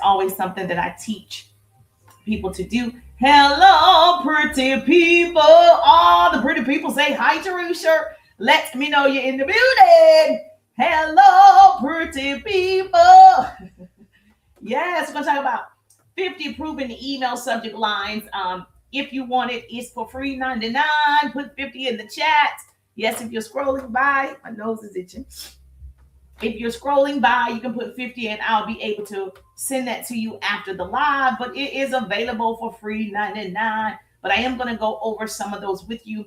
always something that I teach people to do. Hello, pretty people. All the pretty people say hi, Jerusha. Let me know you're in the building. Hello, pretty people. Yes, we're going to talk about 50 proven email subject lines. If you want it, it's for free 99. Put 50 in the chat. Yes, if you're scrolling by, my nose is itching. If you're scrolling by, you can put 50 and I'll be able to send that to you after the live, but it is available for free 99. But I am going to go over some of those with you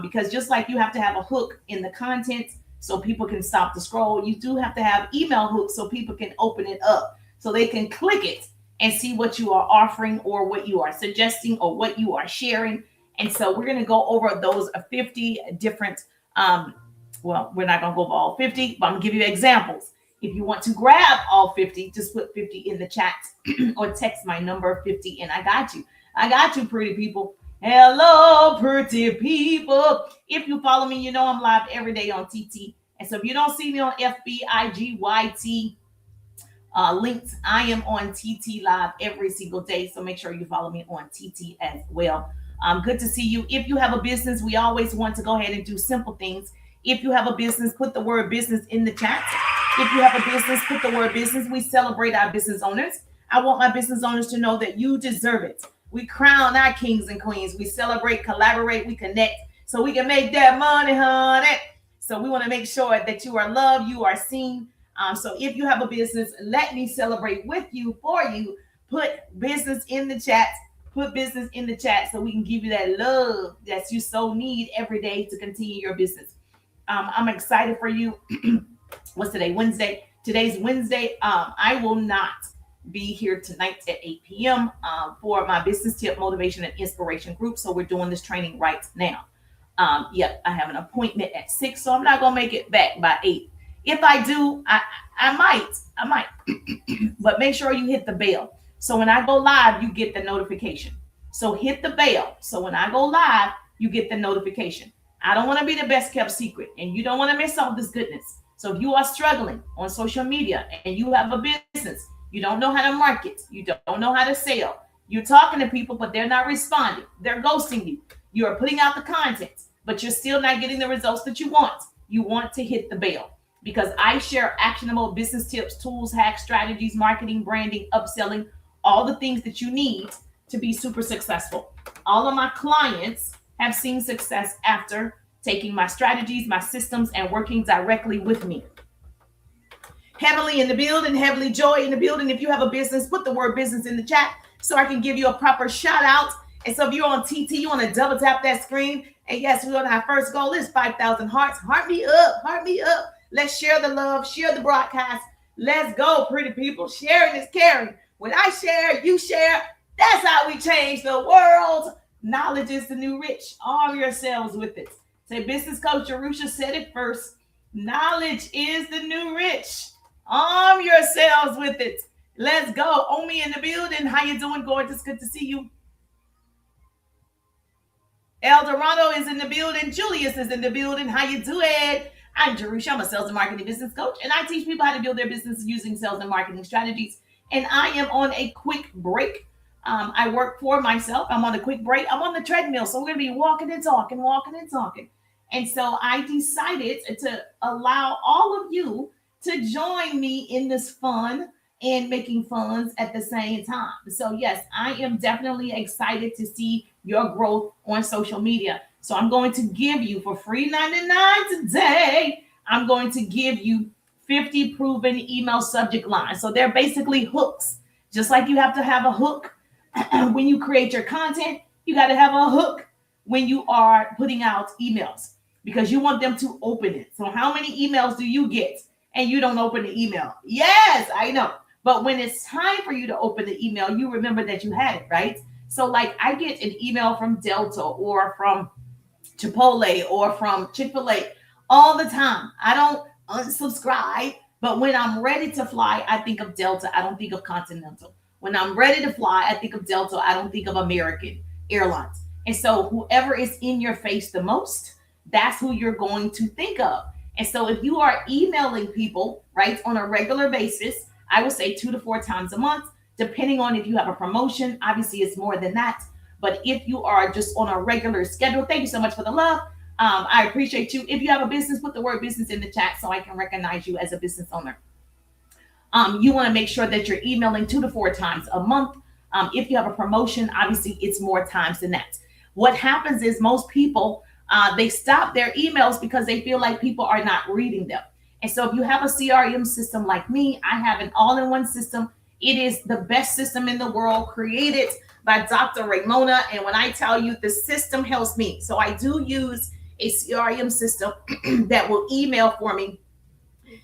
because just like you have to have a hook in the content so people can stop the scroll, you do have to have email hooks so people can open it up so they can click it and see what you are offering or what you are suggesting or what you are sharing. And so we're going to go over those 50 different well, we're not going to go over all 50, but I'm going to give you examples. If you want to grab all 50, just put 50 in the chat or text my number 50 and I got you. I got you, pretty people. Hello, pretty people. If you follow me, you know I'm live every day on TT. And so if you don't see me on FB, IG, YT links, I am on TT live every single day. So make sure you follow me on TT as well. Good to see you. If you have a business, we always want to go ahead and do simple things. If you have a business, put the word business in the chat. If you have a business, put the word business. We celebrate our business owners. I want my business owners to know that you deserve it. We crown our kings and queens. We celebrate, collaborate, we connect so we can make that money, honey. So we want to make sure that you are loved, you are seen. So if you have a business, let me celebrate with you, for you. Put business in the chat. Put business in the chat so we can give you that love that you so need every day to continue your business. I'm excited for you. What's today? Wednesday. Today's Wednesday. I will not be here tonight at 8 p.m. For my business tip, motivation, and inspiration group. So we're doing this training right now. I have an appointment at 6, so I'm not going to make it back by 8. If I do, I might. But make sure you hit the bell. So when I go live, you get the notification. So hit the bell. So when I go live, you get the notification. I don't want to be the best kept secret, and you don't want to miss all this goodness. So if you are struggling on social media and you have a business, you don't know how to market, you don't know how to sell, you're talking to people, but they're not responding, they're ghosting you, you are putting out the content, but you're still not getting the results that you want to hit the bell, because I share actionable business tips, tools, hacks, strategies, marketing, branding, upselling, all the things that you need to be super successful. All of my clients have seen success after taking my strategies, my systems, and working directly with me. Heavenly in the building, Heavenly Joy in the building. If you have a business, put the word business in the chat so I can give you a proper shout out. And so if you're on TT, you want to double tap that screen. And yes, we're on our first goal is 5,000 hearts. Heart me up, heart me up. Let's share the love, share the broadcast. Let's go, pretty people. Sharing is caring. When I share, you share. That's how we change the world. Knowledge is the new rich. Arm yourselves with it. Say, business coach Jerusha said it first. Knowledge is the new rich. Arm yourselves with it. Let's go. Omi in the building. How you doing, gorgeous? Good to see you. El Dorado is in the building. Julius is in the building. How you doing? I'm Jerusha. I'm a sales and marketing business coach, and I teach people how to build their business using sales and marketing strategies. And I am on a quick break. I work for myself. I'm on a quick break. I'm on the treadmill, so we're going to be walking and talking. And so I decided to allow all of you to join me in this fun and making funds at the same time. So yes, I am definitely excited to see your growth on social media. So I'm going to give you for free 99 today. I'm going to give you 50 proven email subject lines. So they're basically hooks. Just like you have to have a hook when you create your content, you got to have a hook when you are putting out emails because you want them to open it. So how many emails do you get and you don't open the email? Yes, I know. But when it's time for you to open the email, you remember that you had it, right? So like I get an email from Delta or from Chipotle or from Chick-fil-A all the time. I don't unsubscribe, but when I'm ready to fly, I think of Delta. I don't think of Continental. When I'm ready to fly, I think of Delta. I don't think of American Airlines. And so whoever is in your face the most, that's who you're going to think of. And so if you are emailing people, right, on a regular basis, I would say 2 to 4 times a month, Depending on if you have a promotion, obviously it's more than that. But if you are just on a regular schedule, thank you so much for the love. I appreciate you. If you have a business, put the word business in the chat so I can recognize you as a business owner. You want to make sure that you're emailing 2 to 4 times a month. If you have a promotion, obviously it's more times than that. What happens is most people, they stop their emails because they feel like people are not reading them. And so if you have a CRM system like me, I have an all-in-one system. It is the best system in the world, created by Dr. Ramona. And when I tell you, the system helps me. So I do use a CRM system that will email for me,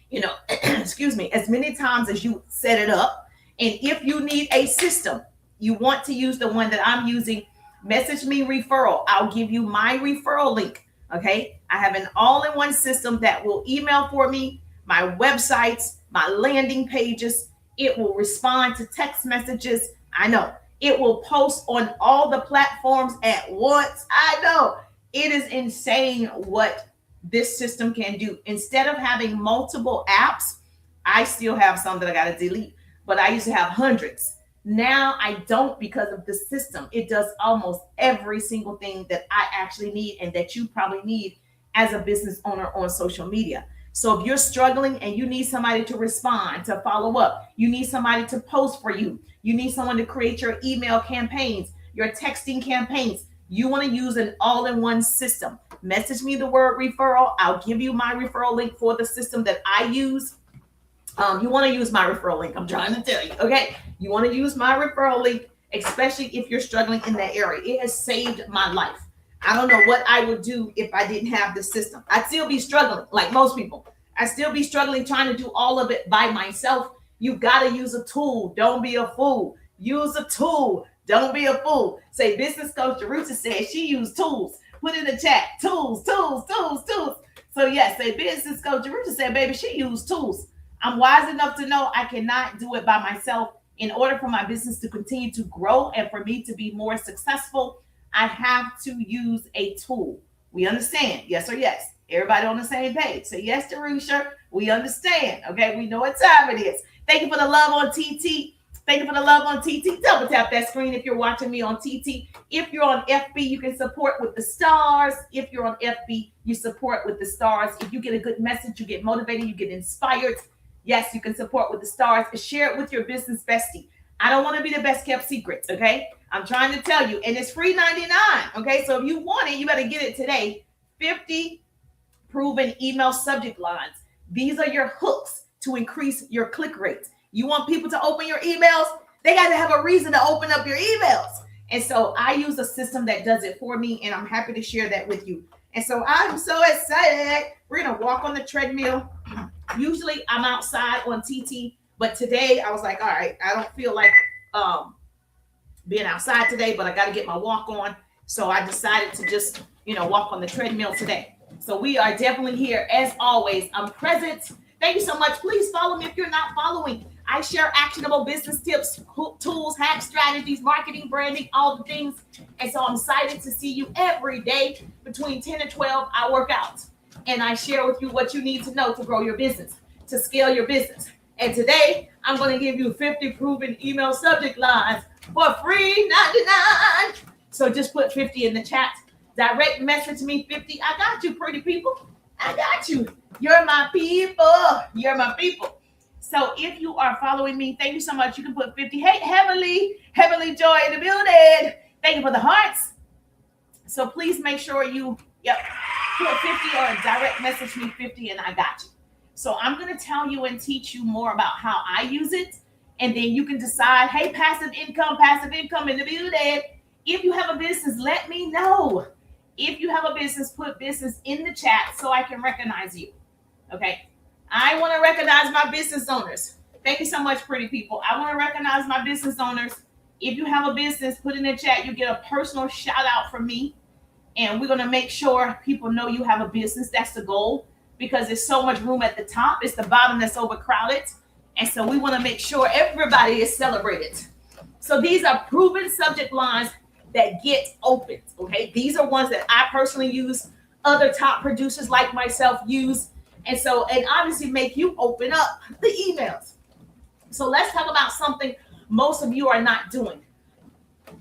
excuse me, as many times as you set it up. And if you need a system, you want to use the one that I'm using, message me referral. I'll give you my referral link. Okay. I have an all-in-one system that will email for me, my websites, my landing pages. It will respond to text messages. I know. It will post on all the platforms at once. I know. It is insane what this system can do. Instead of having multiple apps, I still have some that I got to delete, but I used to have hundreds. Now I don't, because of the system. It does almost every single thing that I actually need and that you probably need as a business owner on social media. So if you're struggling and you need somebody to respond, to follow up, you need somebody to post for you, you need someone to create your email campaigns, your texting campaigns, you want to use an all-in-one system. Message me the word referral. I'll give you my referral link for the system that I use. You want to use my referral link. I'm trying to tell you. Okay. You want to use my referral link, especially if you're struggling in that area. It has saved my life. I don't know what I would do if I didn't have the system. I'd still be struggling like most people. I'd still be struggling trying to do all of it by myself. You got to use a tool. Don't be a fool. Use a tool. Don't be a fool. Say business coach Jerusha said she used tools. Put in the chat. Tools. So yes, say business coach Jerusha said, baby, she used tools. I'm wise enough to know I cannot do it by myself. In order for my business to continue to grow and for me to be more successful, I have to use a tool. We understand? Yes or yes? Everybody on the same page. Say yes, Jerusha. We understand. Okay, we know what time it is. Thank you for the love on TT. Thank you for the love on TT. Double tap that screen if you're watching me on TT. If you're on FB, you can support with the stars. If you're on FB, you support with the stars. If you get a good message, you get motivated, you get inspired. Yes, you can support with the stars. Share it with your business bestie. I don't want to be the best kept secret, okay? I'm trying to tell you, and it's free 99, okay? So if you want it, you better get it today. 50 proven email subject lines. These are your hooks to increase your click rates. You want people to open your emails? They got to have a reason to open up your emails. And so I use a system that does it for me, and I'm happy to share that with you. And so I'm so excited. We're going to walk on the treadmill. Usually I'm outside on TT, but today I was like, all right, I don't feel like being outside today, but I got to get my walk on. So I decided to just, walk on the treadmill today. So we are definitely here. As always, I'm present. Thank you so much. Please follow me if you're not following. I share actionable business tips, tools, hacks, strategies, marketing, branding, all the things. And so I'm excited to see you every day between 10 and 12. I work out and I share with you what you need to know to grow your business, to scale your business. And today I'm going to give you 50 proven email subject lines for free 99. So just put 50 in the chat. Direct message me 50. I got you, pretty people. I got you. You're my people. You're my people. So if you are following me, thank you so much. You can put 50. Hey, Heavenly Joy in the building. Thank you for the hearts. So please make sure you put 50 or direct message me 50 and I got you. So I'm going to tell you and teach you more about how I use it. And then you can decide, hey, passive income in the building. If you have a business, let me know. If you have a business, put business in the chat so I can recognize you. Okay. I want to recognize my business owners. Thank you so much, pretty people. I want to recognize my business owners. If you have a business, put in the chat. You get a personal shout out from me. And we're going to make sure people know you have a business. That's the goal, because there's so much room at the top. It's the bottom that's overcrowded. And so we want to make sure everybody is celebrated. So these are proven subject lines that get opened. Okay. These are ones that I personally use. Other top producers like myself use. And so, and obviously make you open up the emails. So let's talk about something most of you are not doing,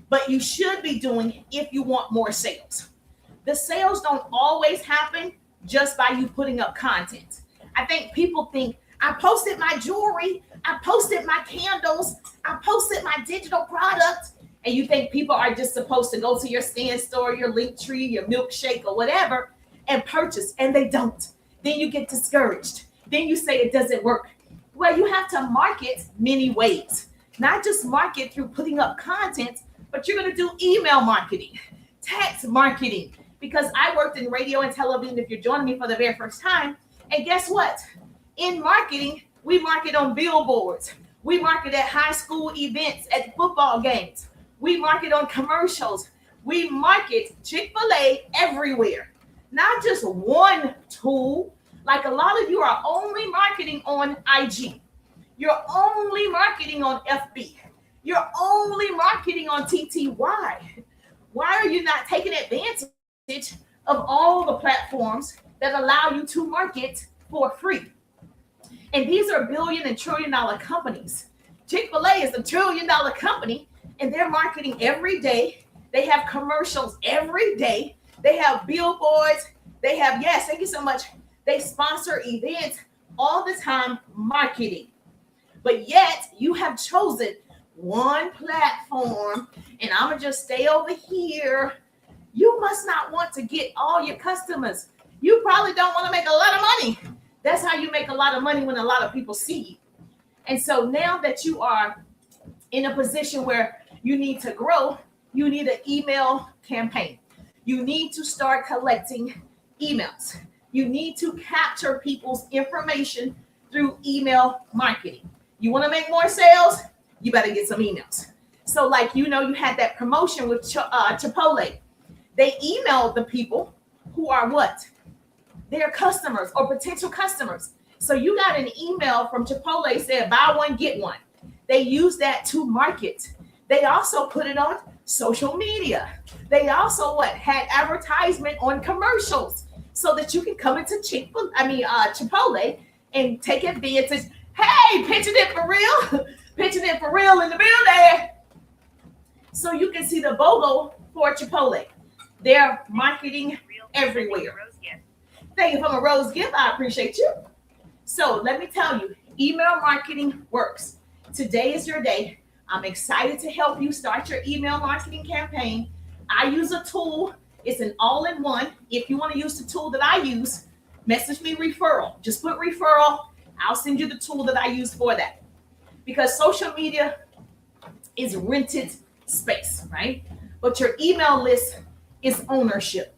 but you should be doing if you want more sales. The sales don't always happen just by you putting up content. I think people think, I posted my jewelry, I posted my candles, I posted my digital product, and you think people are just supposed to go to your stand store, your Linktree, your milkshake, or whatever, and purchase, and they don't. Then you get discouraged. Then you say it doesn't work. Well, you have to market many ways, not just market through putting up content, but you're going to do email marketing, text marketing, because I worked in radio and television, if you're joining me for the very first time. And guess what? In marketing, we market on billboards. We market at high school events, at football games. We market on commercials. We market Chick-fil-A everywhere. Not just one tool. Like a lot of you are only marketing on IG. You're only marketing on FB. You're only marketing on TTY. Why are you not taking advantage of all the platforms that allow you to market for free? And these are billion and trillion dollar companies. Chick-fil-A is a $1 trillion company, and they're marketing every day. They have commercials every day. They have billboards. They have, yes, thank you so much. They sponsor events all the time, marketing. But yet you have chosen one platform, and I'm going to just stay over here. You must not want to get all your customers. You probably don't want to make a lot of money. That's how you make a lot of money, when a lot of people see you. And so now that you are in a position where you need to grow, you need an email campaign. You need to start collecting emails. You need to capture people's information through email marketing. You want to make more sales? You better get some emails. So like, you had that promotion with Chipotle. They emailed the people who are what? Their customers or potential customers. So you got an email from Chipotle said, buy one, get one. They use that to market. They also put it on social media. They also had advertisement on commercials so that you can come into Chipotle and take advantage. Hey, pitching it for real. Pitching it for real in the building. So you can see the BOGO for Chipotle. They're marketing everywhere. Thank you for my rose gift. I appreciate you. So let me tell you, email marketing works. Today is your day. I'm excited to help you start your email marketing campaign. I use a tool. It's an all-in-one. If you want to use the tool that I use, message me referral. Just put referral. I'll send you the tool that I use for that. Because social media is rented space, right? But your email list is ownership.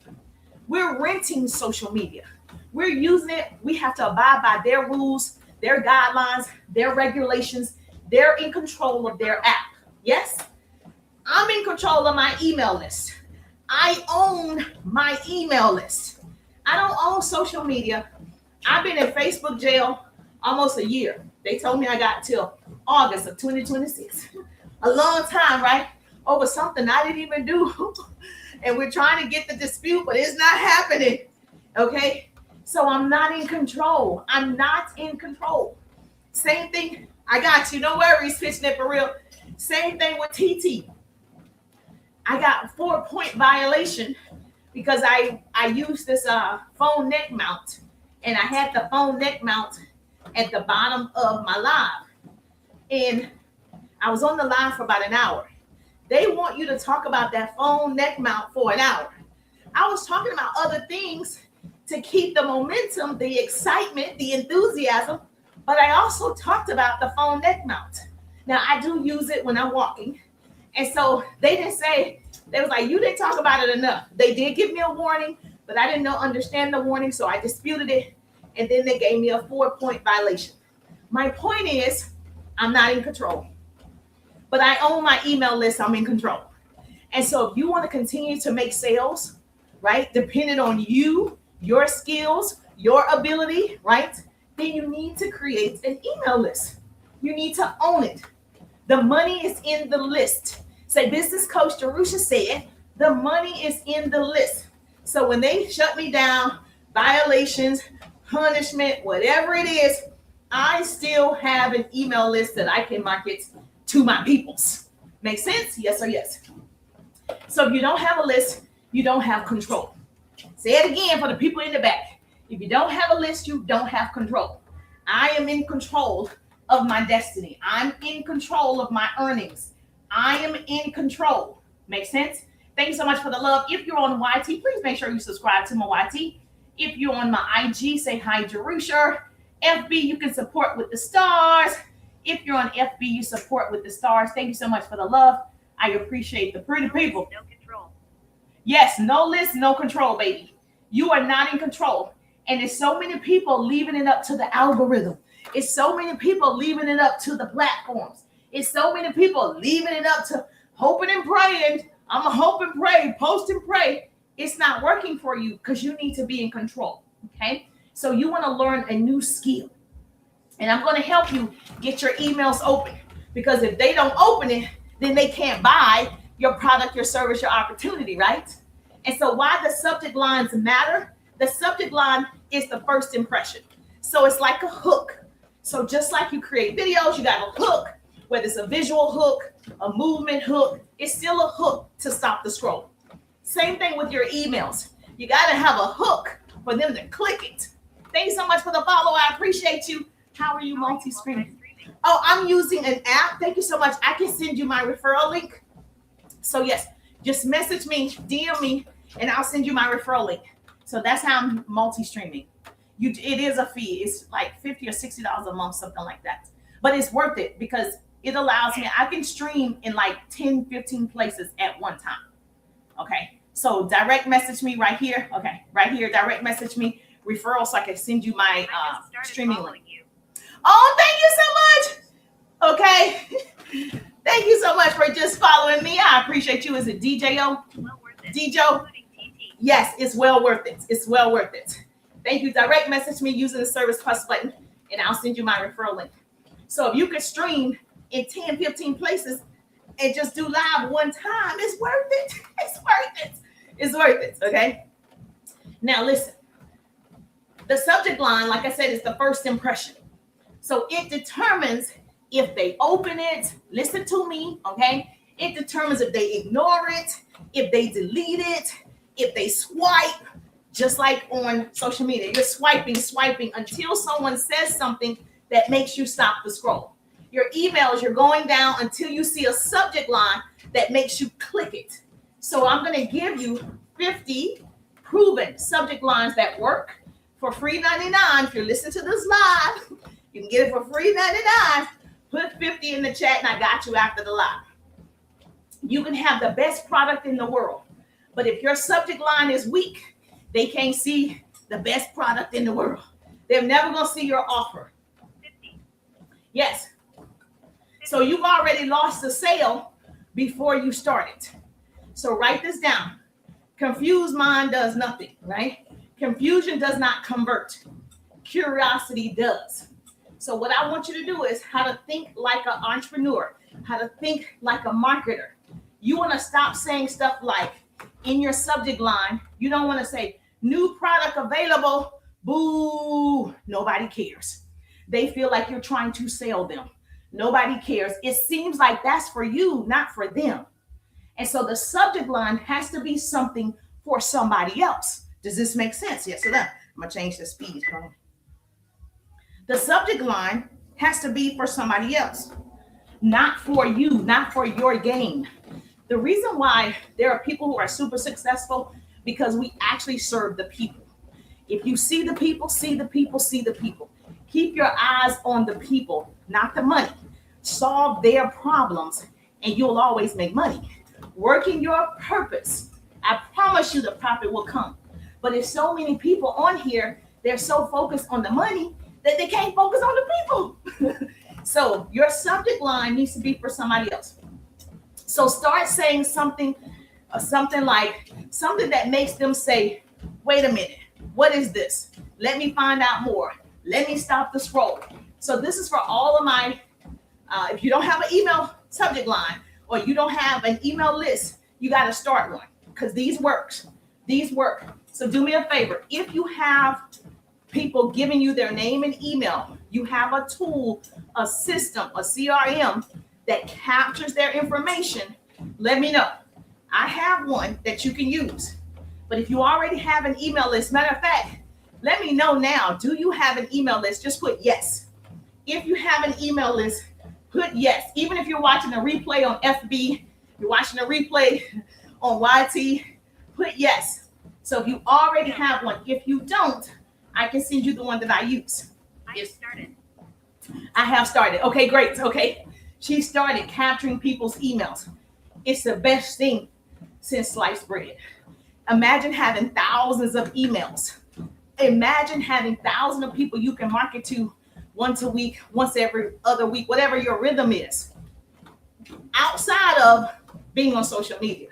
We're renting social media. We're using it. We have to abide by their rules, their guidelines, their regulations. They're in control of their app. Yes? I'm in control of my email list. I own my email list. I don't own social media. I've been in Facebook jail almost a year. They told me I got till August of 2026. A long time, right? Over something I didn't even do. And we're trying to get the dispute, but it's not happening. Okay? So I'm not in control. I'm not in control. Same thing. I got you. No worries, pitching it for real. Same thing with TT. I got a 4-point violation because I used this phone neck mount, and I had the phone neck mount at the bottom of my live. And I was on the line for about an hour. They want you to talk about that phone neck mount for an hour. I was talking about other things to keep the momentum, the excitement, the enthusiasm, but I also talked about the phone neck mount. Now, I do use it when I'm walking. And so they didn't say, they was like, you didn't talk about it enough. They did give me a warning, but I didn't understand the warning, so I disputed it. And then they gave me a 4-point violation. My point is, I'm not in control. But I own my email list. I'm in control. And so if you want to continue to make sales, right, depending on you, your skills, your ability, right, then you need to create an email list. You need to own it. The money is in the list. Say, Business Coach Jerusha said, the money is in the list. So when they shut me down, violations, punishment, whatever it is, I still have an email list that I can market to my peoples. Make sense? Yes or yes? So if you don't have a list, you don't have control. Say it again for the people in the back. If you don't have a list, you don't have control. I am in control of my destiny. I'm in control of my earnings. I am in control. Make sense? Thank you so much for the love. If you're on YT, please make sure you subscribe to my YT. If you're on my IG, say hi, Jerusha. FB, you can support with the stars. If you're on FB, you support with the stars. Thank you so much for the love. I appreciate the pretty people. No control. Yes, no list, no control, baby. You are not in control. And there's so many people leaving it up to the algorithm. It's so many people leaving it up to the platforms. It's so many people leaving it up to hoping and praying. I'm going to hope and pray, post and pray. It's not working for you because you need to be in control. Okay? So you want to learn a new skill. And I'm going to help you get your emails open. Because if they don't open it, then they can't buy your product, your service, your opportunity, right? And so why the subject lines matter? The subject line is the first impression. So it's like a hook. So just like you create videos, you got a hook, whether it's a visual hook, a movement hook, it's still a hook to stop the scroll. Same thing with your emails. You got to have a hook for them to click it. Thank you so much for the follow. I appreciate you. How are you multi-streaming? Oh, I'm using an app. Thank you so much. I can send you my referral link. So yes, just message me, DM me, and I'll send you my referral link. So that's how I'm multi-streaming. It is a fee. It's like $50 or $60 a month, something like that. But it's worth it because it allows me, I can stream in like 10, 15 places at one time. Okay. So direct message me right here. Okay. Right here, direct message me, referral, so I can send you my streaming link. Oh, thank you so much. Okay. Thank you so much for just following me. I appreciate you. Is it DJO? Well worth it. DJO? Yes, it's well worth it. It's well worth it. Thank you. Direct message me using the Service Plus button, and I'll send you my referral link. So if you could stream in 10, 15 places and just do live one time, it's worth it. It's worth it. It's worth it. Okay. Now listen. The subject line, like I said, is the first impression. So it determines if they open it, listen to me, okay? It determines if they ignore it, if they delete it, if they swipe, just like on social media. You're swiping until someone says something that makes you stop the scroll. Your emails, you're going down until you see a subject line that makes you click it. So I'm going to give you 50 proven subject lines that work for free 99. If you're listening to this live, you can get it for free 99. Put 50 in the chat and I got you after the live. You can have the best product in the world, but if your subject line is weak, they can't see the best product in the world. They're never going to see your offer. 50. Yes. So you've already lost the sale before you started. So write this down. Confused mind does nothing, right? Confusion does not convert. Curiosity does. So what I want you to do is how to think like an entrepreneur, how to think like a marketer. You want to stop saying stuff like in your subject line, you don't want to say new product available, boo, nobody cares. They feel like you're trying to sell them. Nobody cares. It seems like that's for you, not for them. And so the subject line has to be something for somebody else. Does this make sense? Yes or no? I'm going to change the speed. The subject line has to be for somebody else, not for you, not for your gain. The reason why there are people who are super successful because we actually serve the people. If you see the people, see the people, see the people. Keep your eyes on the people, not the money. Solve their problems and you'll always make money. Working your purpose. I promise you the profit will come. But if so many people on here, they're so focused on the money that they can't focus on the people. So your subject line needs to be for somebody else. So start saying something that makes them say, wait a minute, what is this? Let me find out more. Let me stop the scroll. So this is for all of my, if you don't have an email subject line or you don't have an email list, you got to start one because these work. So do me a favor. If you have people giving you their name and email, you have a tool, a system, a CRM that captures their information, let me know. I have one that you can use. But if you already have an email list, matter of fact, let me know now. Do you have an email list? Just put yes. If you have an email list, put yes. Even if you're watching a replay on FB, you're watching a replay on YT, put yes. So if you already have one, if you don't, I can send you the one that I use. I have started. Okay, great. Okay. She started capturing people's emails. It's the best thing since sliced bread. Imagine having thousands of emails. Imagine having thousands of people you can market to once a week, once every other week, whatever your rhythm is. Outside of being on social media,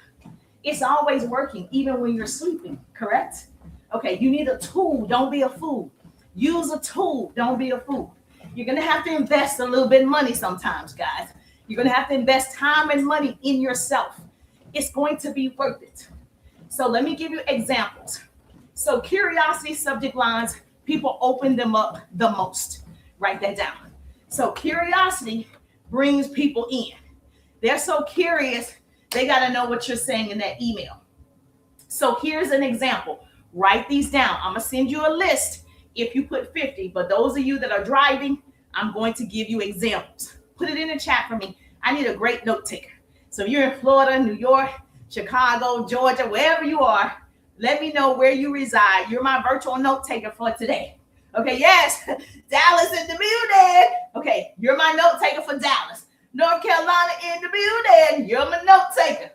it's always working, even when you're sleeping, correct? Okay, you need a tool. Don't be a fool. Use a tool. Don't be a fool. You're going to have to invest a little bit of money sometimes, guys. You're going to have to invest time and money in yourself. It's going to be worth it. So let me give you examples. So curiosity subject lines, people open them up the most. Write that down. So curiosity brings people in. They're so curious, they got to know what you're saying in that email. So here's an example. Write these down. I'm going to send you a list if you put 50, but those of you that are driving, I'm going to give you examples. Put it in the chat for me. I need a great note taker. So if you're in Florida, New York, Chicago, Georgia, wherever you are, let me know where you reside. You're my virtual note taker for today. Okay, yes, Dallas in the building. Okay, you're my note taker for Dallas. North Carolina in the building. You're my note taker.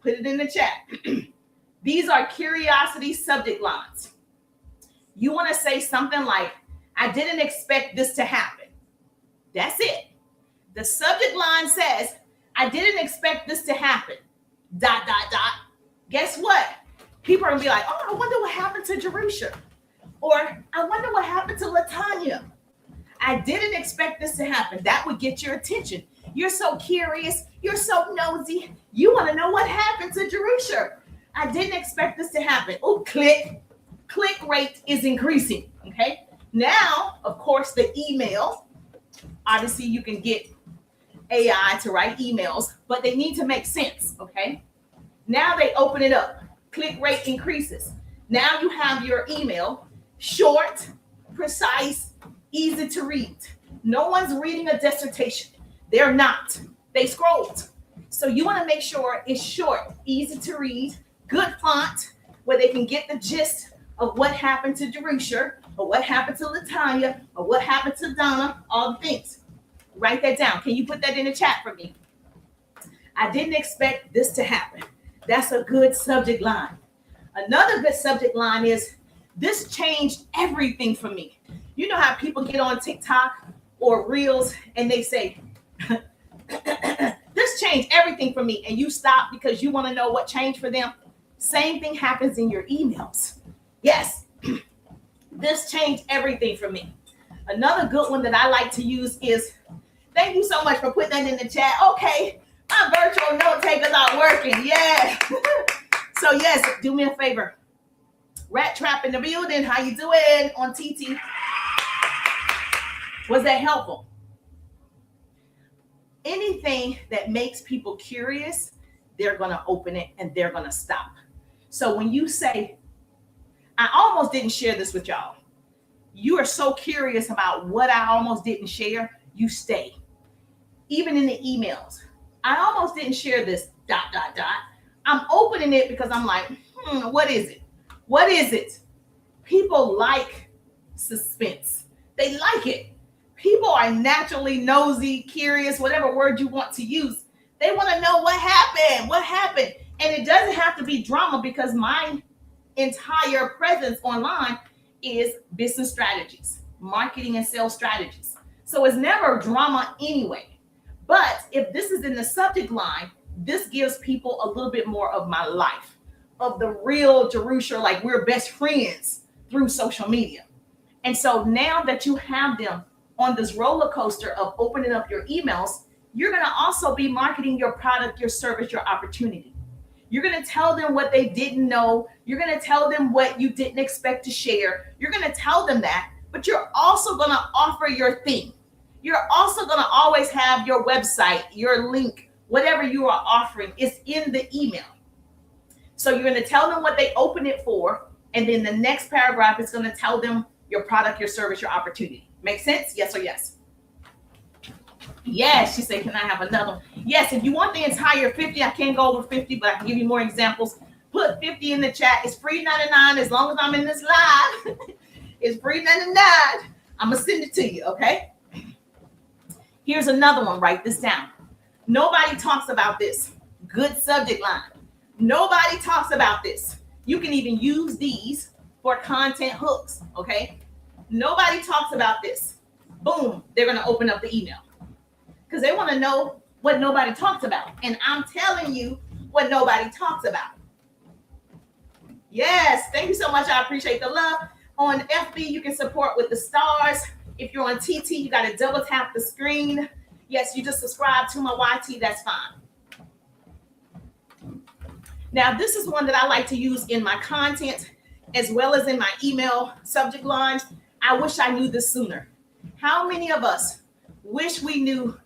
Put it in the chat. These are curiosity subject lines. You want to say something like, I didn't expect this to happen. That's it. The subject line says, I didn't expect this to happen. ... Guess what? People are going to be like, oh, I wonder what happened to Jerusha. Or I wonder what happened to Latanya. I didn't expect this to happen. That would get your attention. You're so curious. You're so nosy. You want to know what happened to Jerusha. I didn't expect this to happen. Oh, click. Click rate is increasing. Okay. Now, of course, the email. Obviously, you can get AI to write emails, but they need to make sense. Okay. Now they open it up. Click rate increases. Now you have your email, short, precise, easy to read. No one's reading a dissertation. They're not. They scrolled. So you want to make sure it's short, easy to read, good font, where they can get the gist of what happened to Jerusha, or what happened to Latanya, or what happened to Donna, all the things. Write that down. Can you put that in the chat for me? I didn't expect this to happen. That's a good subject line. Another good subject line is, this changed everything for me. You know how people get on TikTok or Reels and they say, this changed everything for me, and you stop because you want to know what changed for them. Same thing happens in your emails. Yes, this changed everything for me. Another good one that I like to use is, thank you so much for putting that in the chat. Okay, my virtual note takers are working. Yeah. So yes, do me a favor. Rat Trap in the building. How you doing on TT? Was that helpful? Anything that makes people curious, they're going to open it and they're going to stop. So when you say, I almost didn't share this with y'all. You are so curious about what I almost didn't share, you stay. Even in the emails, I almost didn't share this ... I'm opening it because I'm like, what is it? What is it? People like suspense. They like it. People are naturally nosy, curious, whatever word you want to use. They want to know what happened. What happened? And it doesn't have to be drama, because my entire presence online is business strategies, marketing and sales strategies. So it's never drama anyway. But if this is in the subject line, this gives people a little bit more of my life, of the real Jerusha, like we're best friends through social media. And so now that you have them on this roller coaster of opening up your emails, you're going to also be marketing your product, your service, your opportunity. You're going to tell them what they didn't know. You're going to tell them what you didn't expect to share. You're going to tell them that, but you're also going to offer your thing. You're also going to always have your website, your link, whatever you are offering is in the email. So you're going to tell them what they open it for. And then the next paragraph is going to tell them your product, your service, your opportunity. Make sense? Yes or yes? Yes, she said, can I have another one? Yes, if you want the entire 50, I can't go over 50, but I can give you more examples. Put 50 in the chat. It's free 99 as long as I'm in this live. It's free 99. I'm going to send it to you, okay? Here's another one. Write this down. Nobody talks about this. Good subject line. Nobody talks about this. You can even use these for content hooks, okay? Nobody talks about this. Boom, they're going to open up the email because they want to know what nobody talks about. And I'm telling you what nobody talks about. Yes, thank you so much. I appreciate the love. On FB, you can support with the stars. If you're on TT, you got to double tap the screen. Yes, you just subscribe to my YT, that's fine. Now, this is one that I like to use in my content as well as in my email subject lines. I wish I knew this sooner. How many of us wish we knew,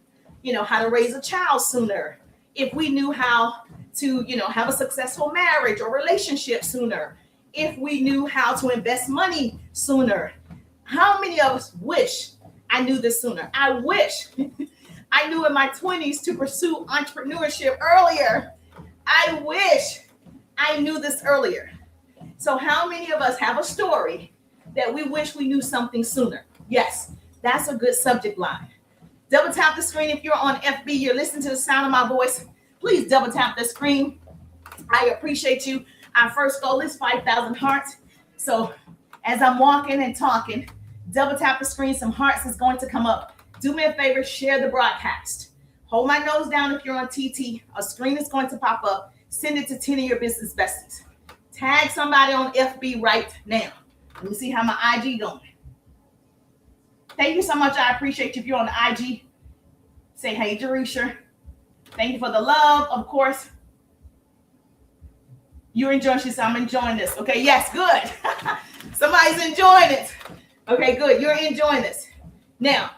how to raise a child sooner? If we knew how to, have a successful marriage or relationship sooner? If we knew how to invest money sooner? How many of us wish I knew this sooner? I wish I knew in my 20s to pursue entrepreneurship earlier. I wish I knew this earlier. So how many of us have a story that we wish we knew something sooner? Yes, that's a good subject line. Double tap the screen. If you're on FB, you're listening to the sound of my voice, please double tap the screen. I appreciate you. Our first goal is 5,000 hearts. So as I'm walking and talking, double tap the screen. Some hearts is going to come up. Do me a favor, share the broadcast. Hold my nose down if you're on TT. A screen is going to pop up. Send it to 10 of your business besties. Tag somebody on FB right now. Let me see how my IG going. Thank you so much. I appreciate you. If you're on the IG, say, hey, Jerusha. Thank you for the love, of course. You're enjoying. She said, I'm enjoying this. Okay, yes, good. Somebody's enjoying it. Okay, good. You're enjoying this. Now,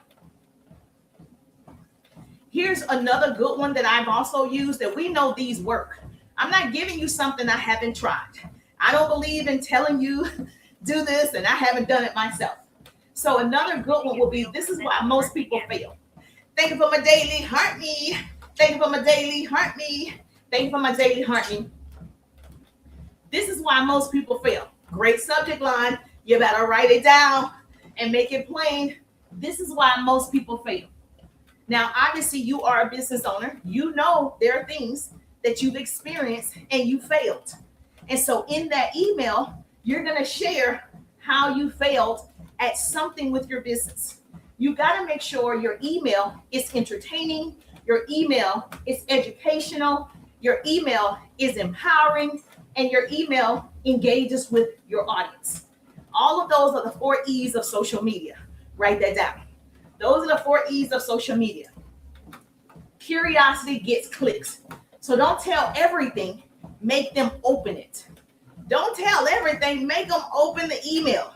here's another good one that I've also used that we know these work. I'm not giving you something I haven't tried. I don't believe in telling you do this and I haven't done it myself. So another good one will be, this is why most people fail. Thank you for my daily heart me. Thank you for my daily heart me. Thank you for my daily heart me. This is why most people fail. Great subject line. You better write it down and make it plain. This is why most people fail. Now, obviously, you are a business owner. You know there are things that you've experienced and you failed. And so in that email, you're going to share how you failed at something with your business. You got to make sure your email is entertaining. Your email is educational. Your email is empowering. And your email engages with your audience. All of those are the 4 E's of social media. Write that down. Those are the 4 E's of social media. Curiosity gets clicks. So don't tell everything. Make them open it. Don't tell everything. Make them open the email.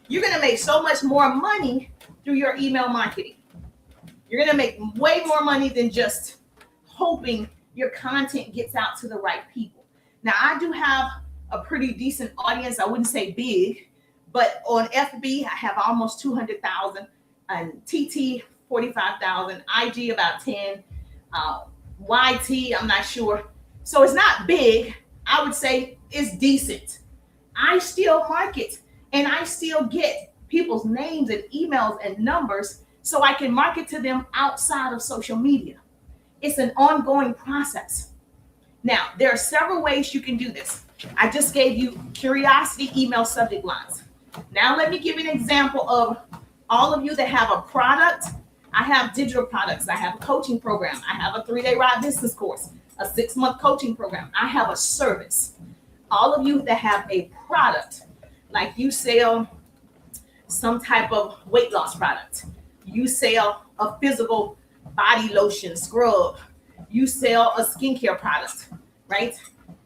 You're going to make so much more money through your email marketing. You're going to make way more money than just hoping your content gets out to the right people. Now, I do have a pretty decent audience. I wouldn't say big, but on FB, I have almost 200,000 and TT 45,000, IG about 10, YT, I'm not sure. So it's not big. I would say it's decent. I still market and I still get people's names and emails and numbers so I can market to them outside of social media. It's an ongoing process. Now, there are several ways you can do this. I just gave you curiosity email subject lines. Now, let me give you an example of all of you that have a product. I have digital products. I have a coaching program. I have a 3-day ride business course, a 6-month coaching program. I have a service. All of you that have a product, like you sell some type of weight loss product. You sell a physical body lotion, scrub. You sell a skincare product, right?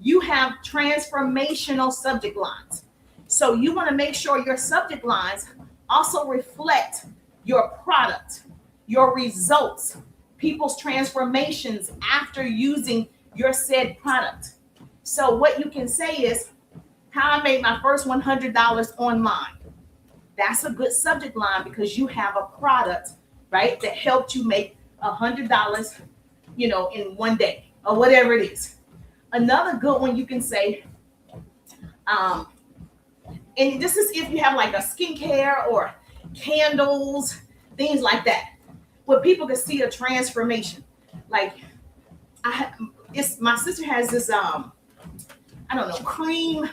You have transformational subject lines. So you want to make sure your subject lines also reflect your product. your results, people's transformations after using your said product. So what you can say is, how I made my first $100 online. That's a good subject line because you have a product, right, that helped you make $100, in one day or whatever it is. Another good one you can say, and this is if you have like a skincare or candles, things like that, where people can see a transformation. Like my sister has this cream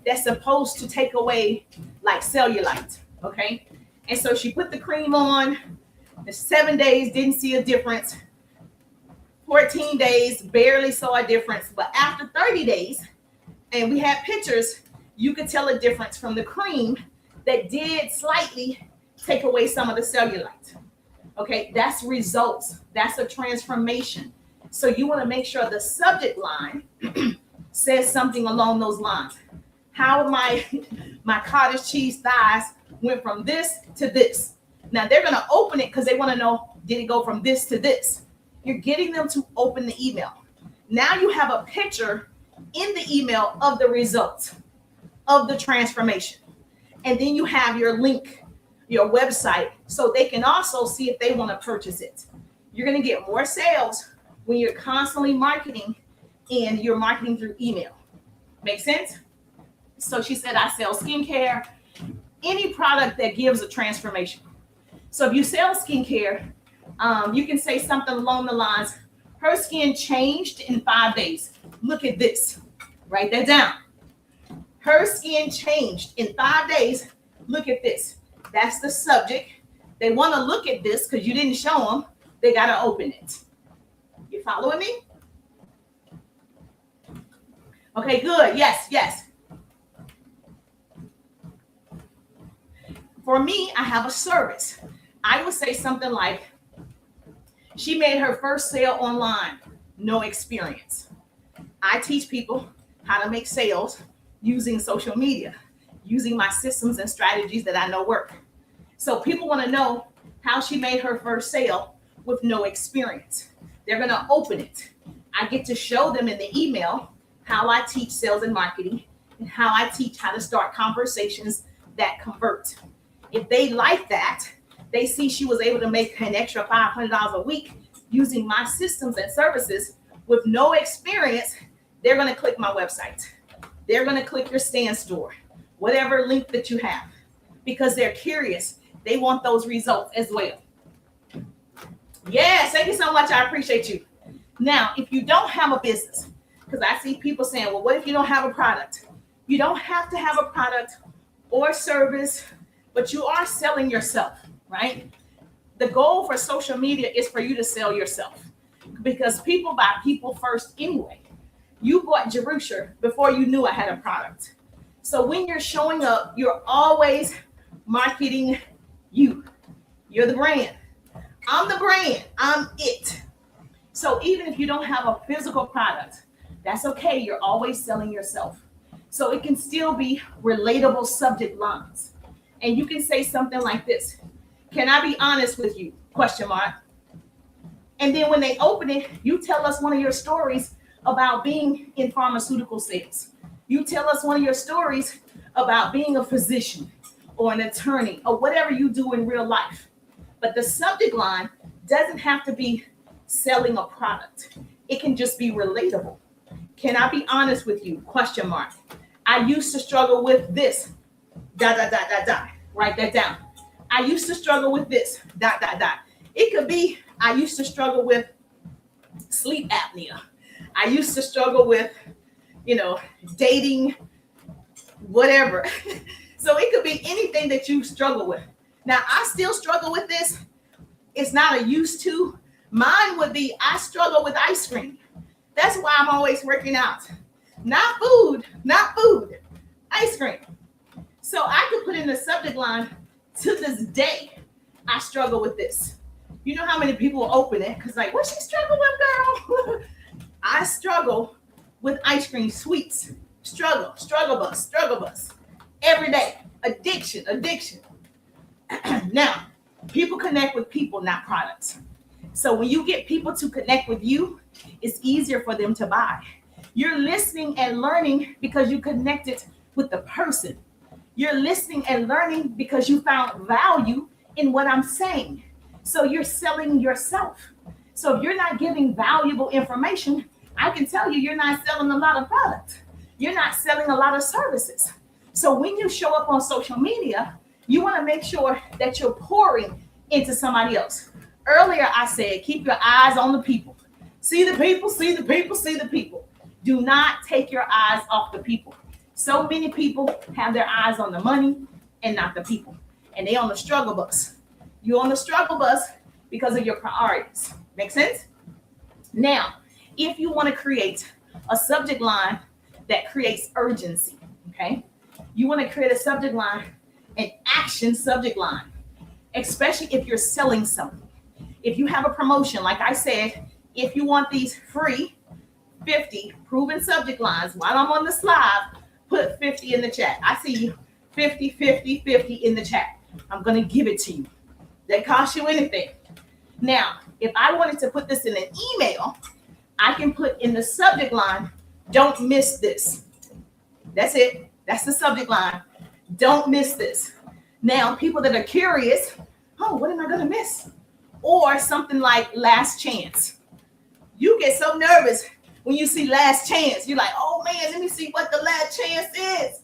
that's supposed to take away like cellulite. Okay. And so she put the cream on, the 7 days didn't see a difference. 14 days barely saw a difference. But after 30 days, and we had pictures, you could tell a difference from the cream that did slightly take away some of the cellulite. Okay, that's results. That's a transformation. So you want to make sure the subject line says something along those lines. How my cottage cheese thighs went from this to this. Now they're going to open it because they want to know, did it go from this to this? You're getting them to open the email. Now you have a picture in the email of the results of the transformation. And then you have your link, your website, so they can also see if they want to purchase it. You're going to get more sales when you're constantly marketing and you're marketing through email. Make sense? So she said, I sell skincare, any product that gives a transformation. So if you sell skincare, you can say something along the lines, her skin changed in 5 days. Look at this. Write that down. Her skin changed in 5 days. Look at this. That's the subject. They want to look at this because you didn't show them. They got to open it. You following me? Okay, good. Yes, yes. For me, I have a service. I would say something like, she made her first sale online, no experience. I teach people how to make sales using social media, using my systems and strategies that I know work. So people want to know how she made her first sale with no experience. They're going to open it. I get to show them in the email how I teach sales and marketing and how I teach how to start conversations that convert. If they like that, they see she was able to make an extra $500 a week using my systems and services with no experience, they're going to click my website. They're going to click your stand store, whatever link that you have, because they're curious. They want those results as well. Yes, thank you so much. I appreciate you. Now, if you don't have a business, because I see people saying, well, what if you don't have a product? You don't have to have a product or service, but you are selling yourself, right? The goal for social media is for you to sell yourself because people buy people first anyway. You bought Jerusha before you knew I had a product. So when you're showing up, you're always marketing you. You're the brand. I'm the brand. I'm it. So even if you don't have a physical product, that's okay. You're always selling yourself. So it can still be relatable subject lines. And you can say something like this. Can I be honest with you? Question mark. And then when they open it, you tell us one of your stories about being in pharmaceutical sales. You tell us one of your stories about being a physician or an attorney or whatever you do in real life. But the subject line doesn't have to be selling a product. It can just be relatable. Can I be honest with you? Question mark. I used to struggle with this. ... Write that down. I used to struggle with this. ... It could be, I used to struggle with sleep apnea. I used to struggle with, dating, whatever. So it could be anything that you struggle with. Now, I still struggle with this. It's not a used to. Mine would be, I struggle with ice cream. That's why I'm always working out. Not food, ice cream. So I could put in the subject line, to this day, I struggle with this. You know how many people will open it? Because like, what she struggle with, girl? I struggle with ice cream, sweets. Struggle bus. Every day. Addiction. Now, People connect with people, not products. So when you get people to connect with you, it's easier for them to buy. You're listening and learning because you connected with the person. You're listening and learning because you found value in what I'm saying. So you're selling yourself. So if you're not giving valuable information, I can tell you you're not selling a lot of products. You're not selling a lot of services. So when you show up on social media, you want to make sure that you're pouring into somebody else. Earlier, I said, keep your eyes on the people. See the people, see the people, see the people. Do not take your eyes off the people. So many people have their eyes on the money and not the people. And they on the struggle bus. You're on the struggle bus because of your priorities. Make sense? Now, if you want to create a subject line that creates urgency, okay? You want to create a subject line, an action subject line, especially if you're selling something. If you have a promotion, like I said, if you want these free 50 proven subject lines, while I'm on the slide, put 50 in the chat. I see you 50, 50, 50 in the chat. I'm going to give it to you. That costs you anything. Now, if I wanted to put this in an email, I can put in the subject line, don't miss this. That's it. That's the subject line. Don't miss this. Now, people that are curious, oh, what am I going to miss? Or something like last chance. You get so nervous when you see last chance. You're like, oh man, let me see what the last chance is.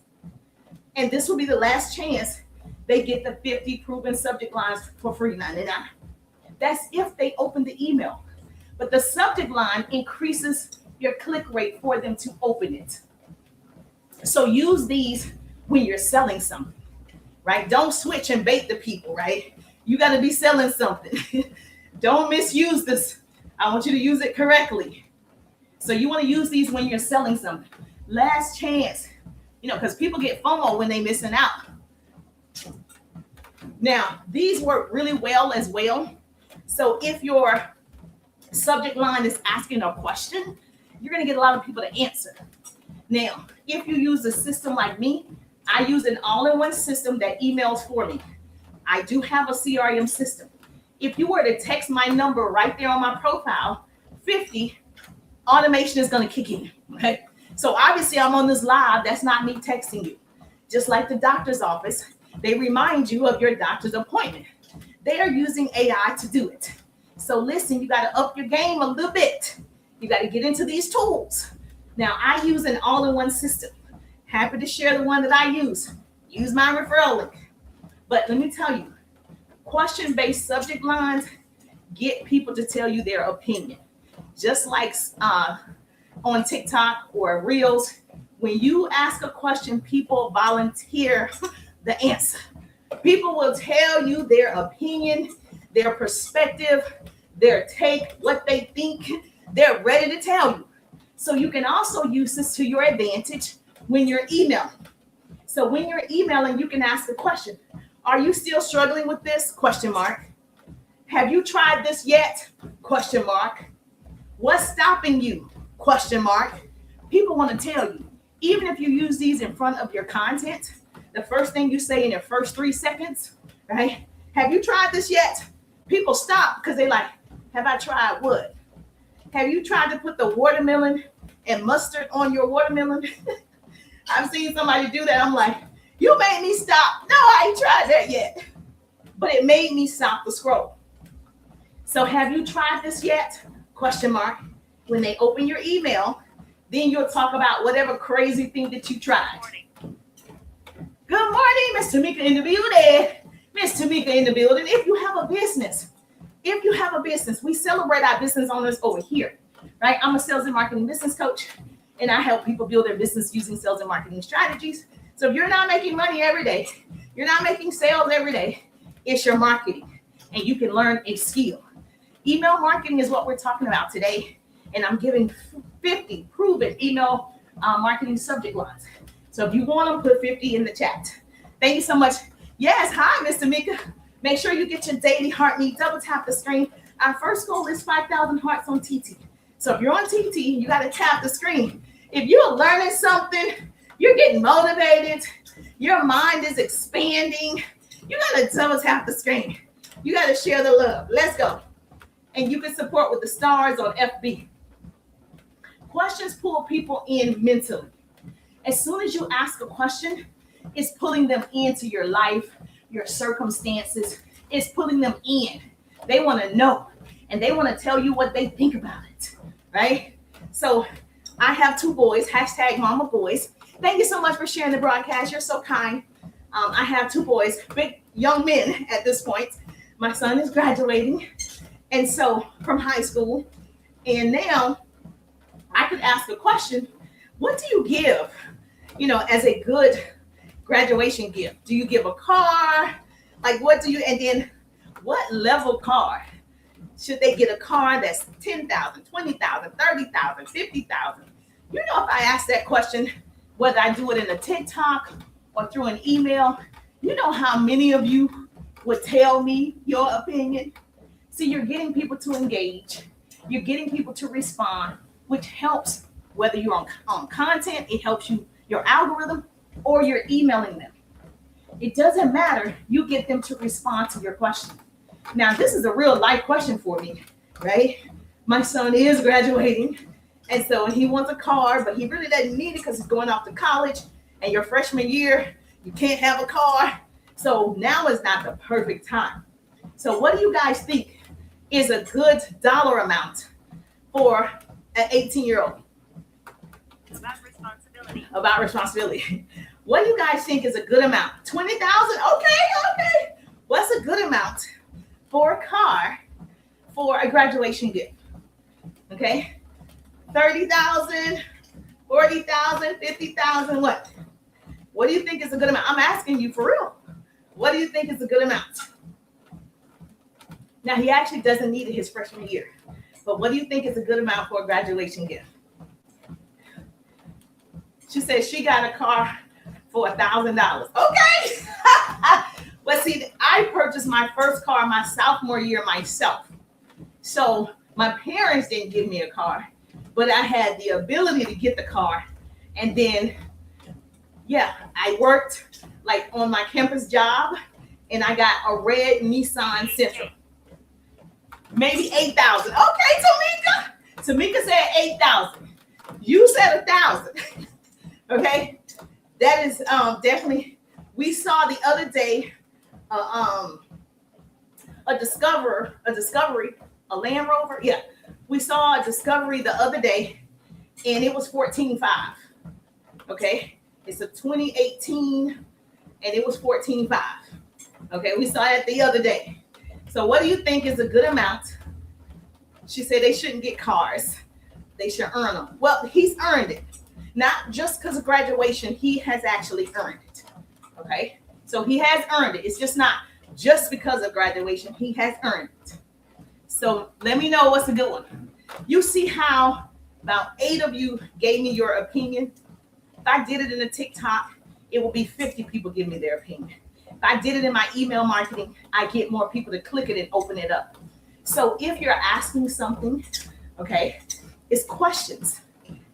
And this will be the last chance they get the 50 proven subject lines for free $99. That's if they open the email. But the subject line increases your click rate for them to open it. So use these when you're selling something, right? Don't switch and bait the people, right? You got to be selling something. Don't misuse this. I want you to use it correctly. So you want to use these when you're selling something. Last chance, because people get FOMO when they're missing out. Now, these work really well as well. So if your subject line is asking a question, you're going to get a lot of people to answer. Now, if you use a system like me, I use an all-in-one system that emails for me. I do have a CRM system. If you were to text my number right there on my profile, 50, automation is going to kick in. Okay? So obviously I'm on this live. That's not me texting you. Just like the doctor's office, they remind you of your doctor's appointment. They are using AI to do it. So listen, you got to up your game a little bit. You got to get into these tools. Now, I use an all-in-one system. Happy to share the one that I use. Use my referral link. But let me tell you, question-based subject lines get people to tell you their opinion. Just like on TikTok or Reels, when you ask a question, people volunteer the answer. People will tell you their opinion, their perspective, their take, what they think. They're ready to tell you. So you can also use this to your advantage when you're emailing. So when you're emailing, you can ask the question, are you still struggling with this? Question mark. Have you tried this yet? Question mark. What's stopping you? Question mark. People want to tell you, even if you use these in front of your content, the first thing you say in your first 3 seconds, right? Have you tried this yet? People stop because they like, have I tried what? Have you tried to put the watermelon and mustard on your watermelon? I've seen somebody do that. I'm like, you made me stop. No, I ain't tried that yet. But it made me stop the scroll. So have you tried this yet? Question mark. When they open your email, then you'll talk about whatever crazy thing that you tried. Good morning, Miss Tamika in the building. Miss Tamika in the building. If you have a business, we celebrate our business owners over here, right? I'm a sales and marketing business coach, and I help people build their business using sales and marketing strategies. So if you're not making money every day, you're not making sales every day, it's your marketing, and you can learn a skill. Email marketing is what we're talking about today, and I'm giving 50 proven email marketing subject lines. So if you want them, put 50 in the chat. Thank you so much. Yes, hi, Mr. Mika. Make sure you get your daily heart need. Double tap the screen. Our first goal is 5,000 hearts on TT. So if you're on TT, you got to tap the screen. If you're learning something, you're getting motivated, your mind is expanding, you got to double tap the screen. You got to share the love. Let's go. And you can support with the stars on FB. Questions pull people in mentally. As soon as you ask a question, it's pulling them into your life, your circumstances. It's pulling them in. They want to know, and they want to tell you what they think about it, right? So I have 2 boys, hashtag mama boys. Thank you so much for sharing the broadcast. You're so kind. I have 2 boys, big young men at this point. My son is graduating, and so from high school, and now I could ask a question. What do you give, as a good graduation gift? Do you give a car? Like, what do you, and then what level car? Should they get a car that's 10,000, 20,000, 30,000, 50,000? If I ask that question, whether I do it in a TikTok or through an email, how many of you would tell me your opinion? See, you're getting people to engage. You're getting people to respond, which helps whether you're on content, it helps you, your algorithm, or you're emailing them. It doesn't matter. You get them to respond to your question. Now, this is a real life question for me, right? My son is graduating, and so he wants a car, but he really doesn't need it because he's going off to college, and your freshman year, you can't have a car. So now is not the perfect time. So what do you guys think is a good dollar amount for an 18-year-old? About responsibility. What do you guys think is a good amount? 20,000? Okay. What's a good amount for a car for a graduation gift? Okay. 30,000, 40,000, 50,000, what? What do you think is a good amount? I'm asking you for real. What do you think is a good amount? Now, he actually doesn't need it his freshman year. But what do you think is a good amount for a graduation gift? She said she got a car for $1,000. Okay. But see, I purchased my first car my sophomore year myself. So my parents didn't give me a car, but I had the ability to get the car. And then, I worked like on my campus job, and I got a red Nissan Sentra. Maybe 8,000. Okay, Tamika said 8,000. You said 1,000. Okay, that is definitely. We saw the other day a Discovery, a Land Rover. Yeah, we saw a Discovery the other day, and it was $14,500. Okay, it's a 2018, and it was $14,500. Okay, we saw it the other day. So what do you think is a good amount? She said they shouldn't get cars. They should earn them. Well, he's earned it. Not just because of graduation, he has actually earned it. Okay? So he has earned it. It's just not just because of graduation. He has earned it. So let me know what's a good one. You see how about 8 of you gave me your opinion? If I did it in a TikTok, it will be 50 people give me their opinion. If I did it in my email marketing, I get more people to click it and open it up. So if you're asking something, okay, it's questions.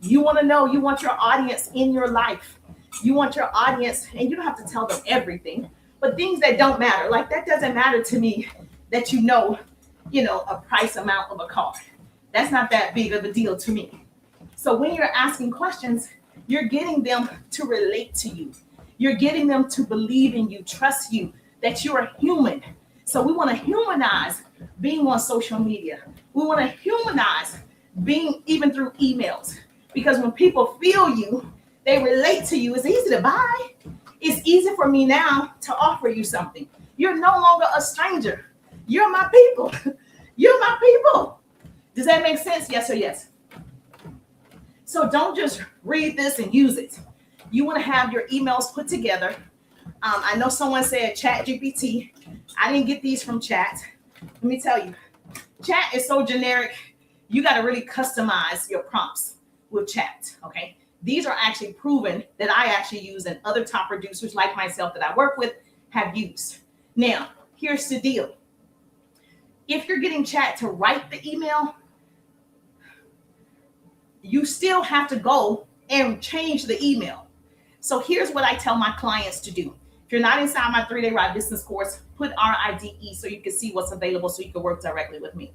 You want to know, you want your audience in your life. You want your audience, and you don't have to tell them everything, but things that don't matter. Like, that doesn't matter to me that you know a price amount of a car. That's not that big of a deal to me. So when you're asking questions, you're getting them to relate to you. You're getting them to believe in you, trust you, that you're a human. So we want to humanize being on social media. We want to humanize being even through emails. Because when people feel you, they relate to you. It's easy to buy. It's easy for me now to offer you something. You're no longer a stranger. You're my people. You're my people. Does that make sense? Yes or yes? So don't just read this and use it. You want to have your emails put together. I know someone said ChatGPT. I didn't get these from Chat. Let me tell you, Chat is so generic. You got to really customize your prompts with Chat, okay? These are actually proven that I actually use, and other top producers like myself that I work with have used. Now, here's the deal. If you're getting Chat to write the email, you still have to go and change the email. So here's what I tell my clients to do. If you're not inside my 3-day Ride Business course, put RIDE so you can see what's available so you can work directly with me.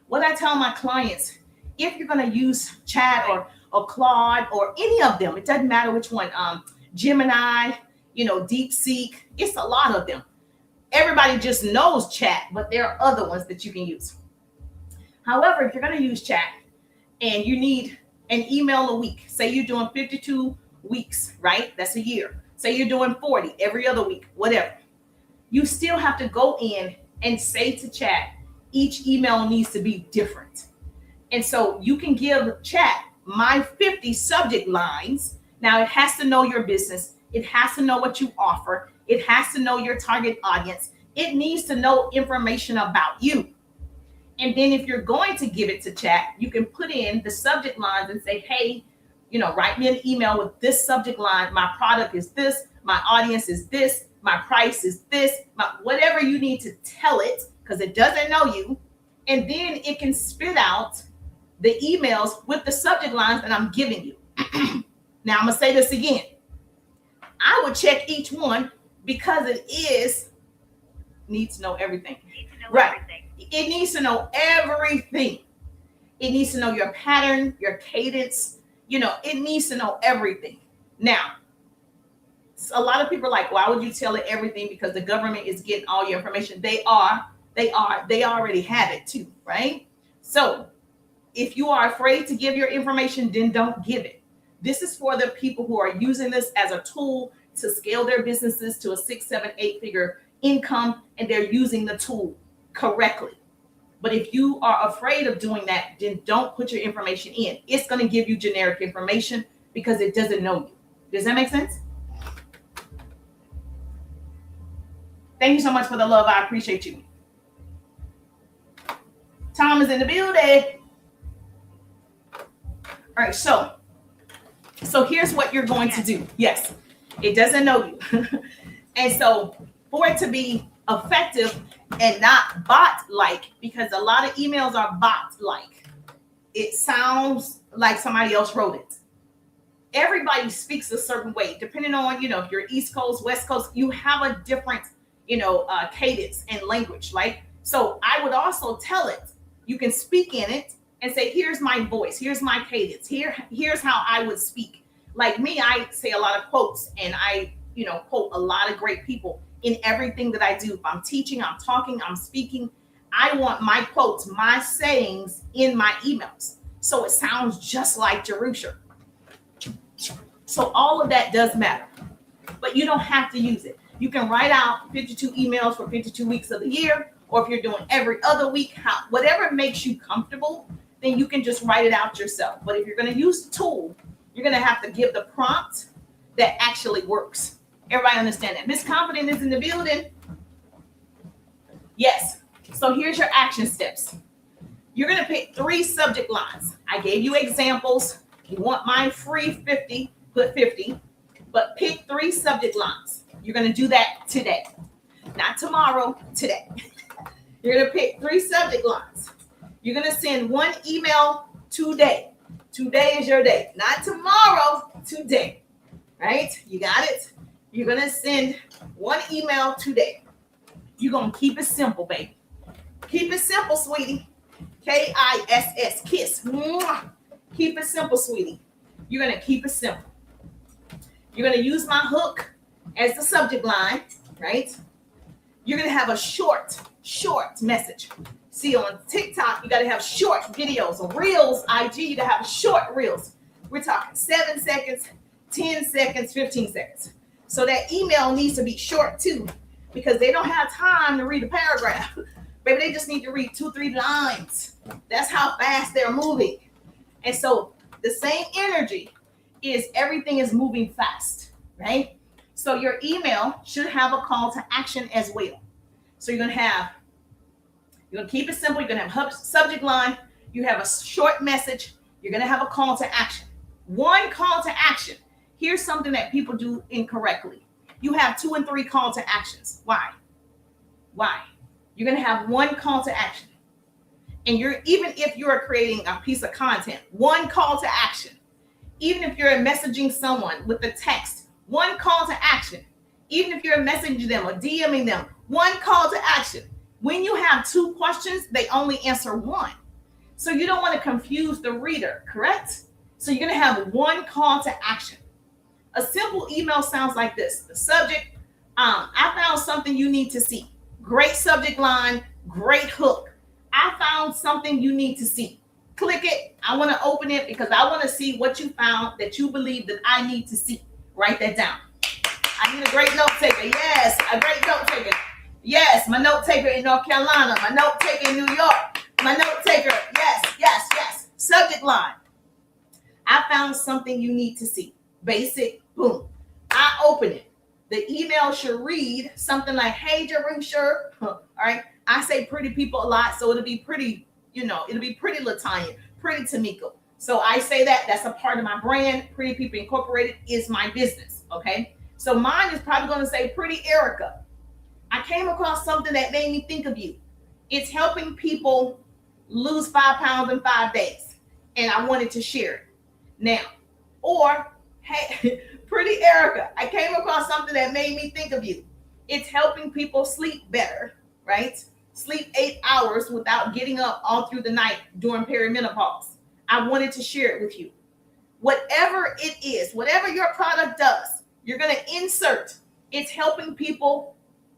What I tell my clients, if you're going to use Chat or Claude or any of them, it doesn't matter which one, Gemini, DeepSeek, it's a lot of them. Everybody just knows Chat, but there are other ones that you can use. However, if you're going to use Chat and you need an email a week, say you're doing 52 weeks, right? That's a year. Say you're doing 40 every other week, whatever. You still have to go in and say to Chat, each email needs to be different. And so you can give Chat my 50 subject lines. Now it has to know your business. It has to know what you offer. It has to know your target audience. It needs to know information about you. And then if you're going to give it to Chat, you can put in the subject lines and say, hey, write me an email with this subject line. My product is this. My audience is this. My price is this. Whatever you need to tell it, because it doesn't know you. And then it can spit out the emails with the subject lines that I'm giving you. Now I'm going to say this again. I would check each one because needs to know everything. Right. It needs to know everything. It needs to know your pattern, your cadence. It needs to know everything. Now, a lot of people are like, why would you tell it everything? Because the government is getting all your information. They already have it too, right? So if you are afraid to give your information, then don't give it. This is for the people who are using this as a tool to scale their businesses to a 6, 7, 8 figure income, and they're using the tool correctly. But if you are afraid of doing that, then don't put your information in. It's going to give you generic information because it doesn't know you. Does that make sense? Thank you so much for the love. I appreciate you. Tom is in the building. All right, so here's what you're going to do. Yes, it doesn't know you. And so for it to be effective and not bot-like, because a lot of emails are bot-like. It sounds like somebody else wrote it. Everybody speaks a certain way, depending on, if you're East Coast, West Coast, you have a different, cadence and language, right? So I would also tell it, you can speak in it and say, here's my voice, here's my cadence, here's how I would speak. Like me, I say a lot of quotes, and I, quote a lot of great people in everything that I do. If I'm teaching, I'm talking, I'm speaking, I want my quotes, my sayings in my emails. So it sounds just like Jerusha. So all of that does matter, but you don't have to use it. You can write out 52 emails for 52 weeks of the year, or if you're doing every other week, whatever makes you comfortable, then you can just write it out yourself. But if you're going to use the tool, you're going to have to give the prompt that actually works. Everybody understand that? Miss Confident is in the building. Yes. So here's your action steps. You're going to pick 3 subject lines. I gave you examples. You want mine free 50, put 50, but pick 3 subject lines. You're going to do that today, not tomorrow, today. You're going to pick 3 subject lines. You're going to send 1 email today. Today is your day, not tomorrow, today, right? You got it? You're going to send 1 email today. You're going to keep it simple, baby. Keep it simple, sweetie. KISS, kiss. Mwah. Keep it simple, sweetie. You're going to keep it simple. You're going to use my hook as the subject line, right? You're going to have a short message. See, on TikTok, you got to have short videos. On Reels, IG, you got to have short Reels. We're talking 7 seconds, 10 seconds, 15 seconds. So that email needs to be short too, because they don't have time to read a paragraph. Baby, they just need to read 2-3 lines. That's how fast they're moving. And so the same energy is everything is moving fast, right? So your email should have a call to action as well. So you're going to keep it simple. You're going to have a subject line. You have a short message. You're going to have a call to action. 1 call to action. Here's something that people do incorrectly. You have 2 and 3 call to actions. Why? You're going to have 1 call to action. And even if you're creating a piece of content, 1 call to action. Even if you're messaging someone with a text, 1 call to action. Even if you're messaging them or DMing them, One call to action. When you have two questions, they only answer one. So you don't want to confuse the reader, correct? So you're going to have one call to action. A simple email sounds like this. The subject, I found something you need to see. Great subject line, great hook. I found something you need to see. Click it. I want to open it because I want to see what you found that you believe that I need to see. Write that down. I need a great note taker. Yes, a great note taker. Yes, my note taker in North Carolina, my note taker in New York, my note taker. Yes, yes, yes. Subject line. I found something you need to see. Basic, boom. I open it. The email should read something like, hey, Jerusha. All right. I say pretty people a lot, so it'll be pretty, it'll be pretty Latanya, pretty Tamika. So I say that. That's a part of my brand. Pretty People Incorporated is my business. Okay. So mine is probably going to say pretty Erica. I came across something that made me think of you. It's helping people lose 5 pounds in 5 days. And I wanted to share it. Now, or, hey, pretty Erica, I came across something that made me think of you. It's helping people sleep better, right? Sleep 8 hours without getting up all through the night during perimenopause. I wanted to share it with you. Whatever it is, whatever your product does, you're going to insert. It's helping people,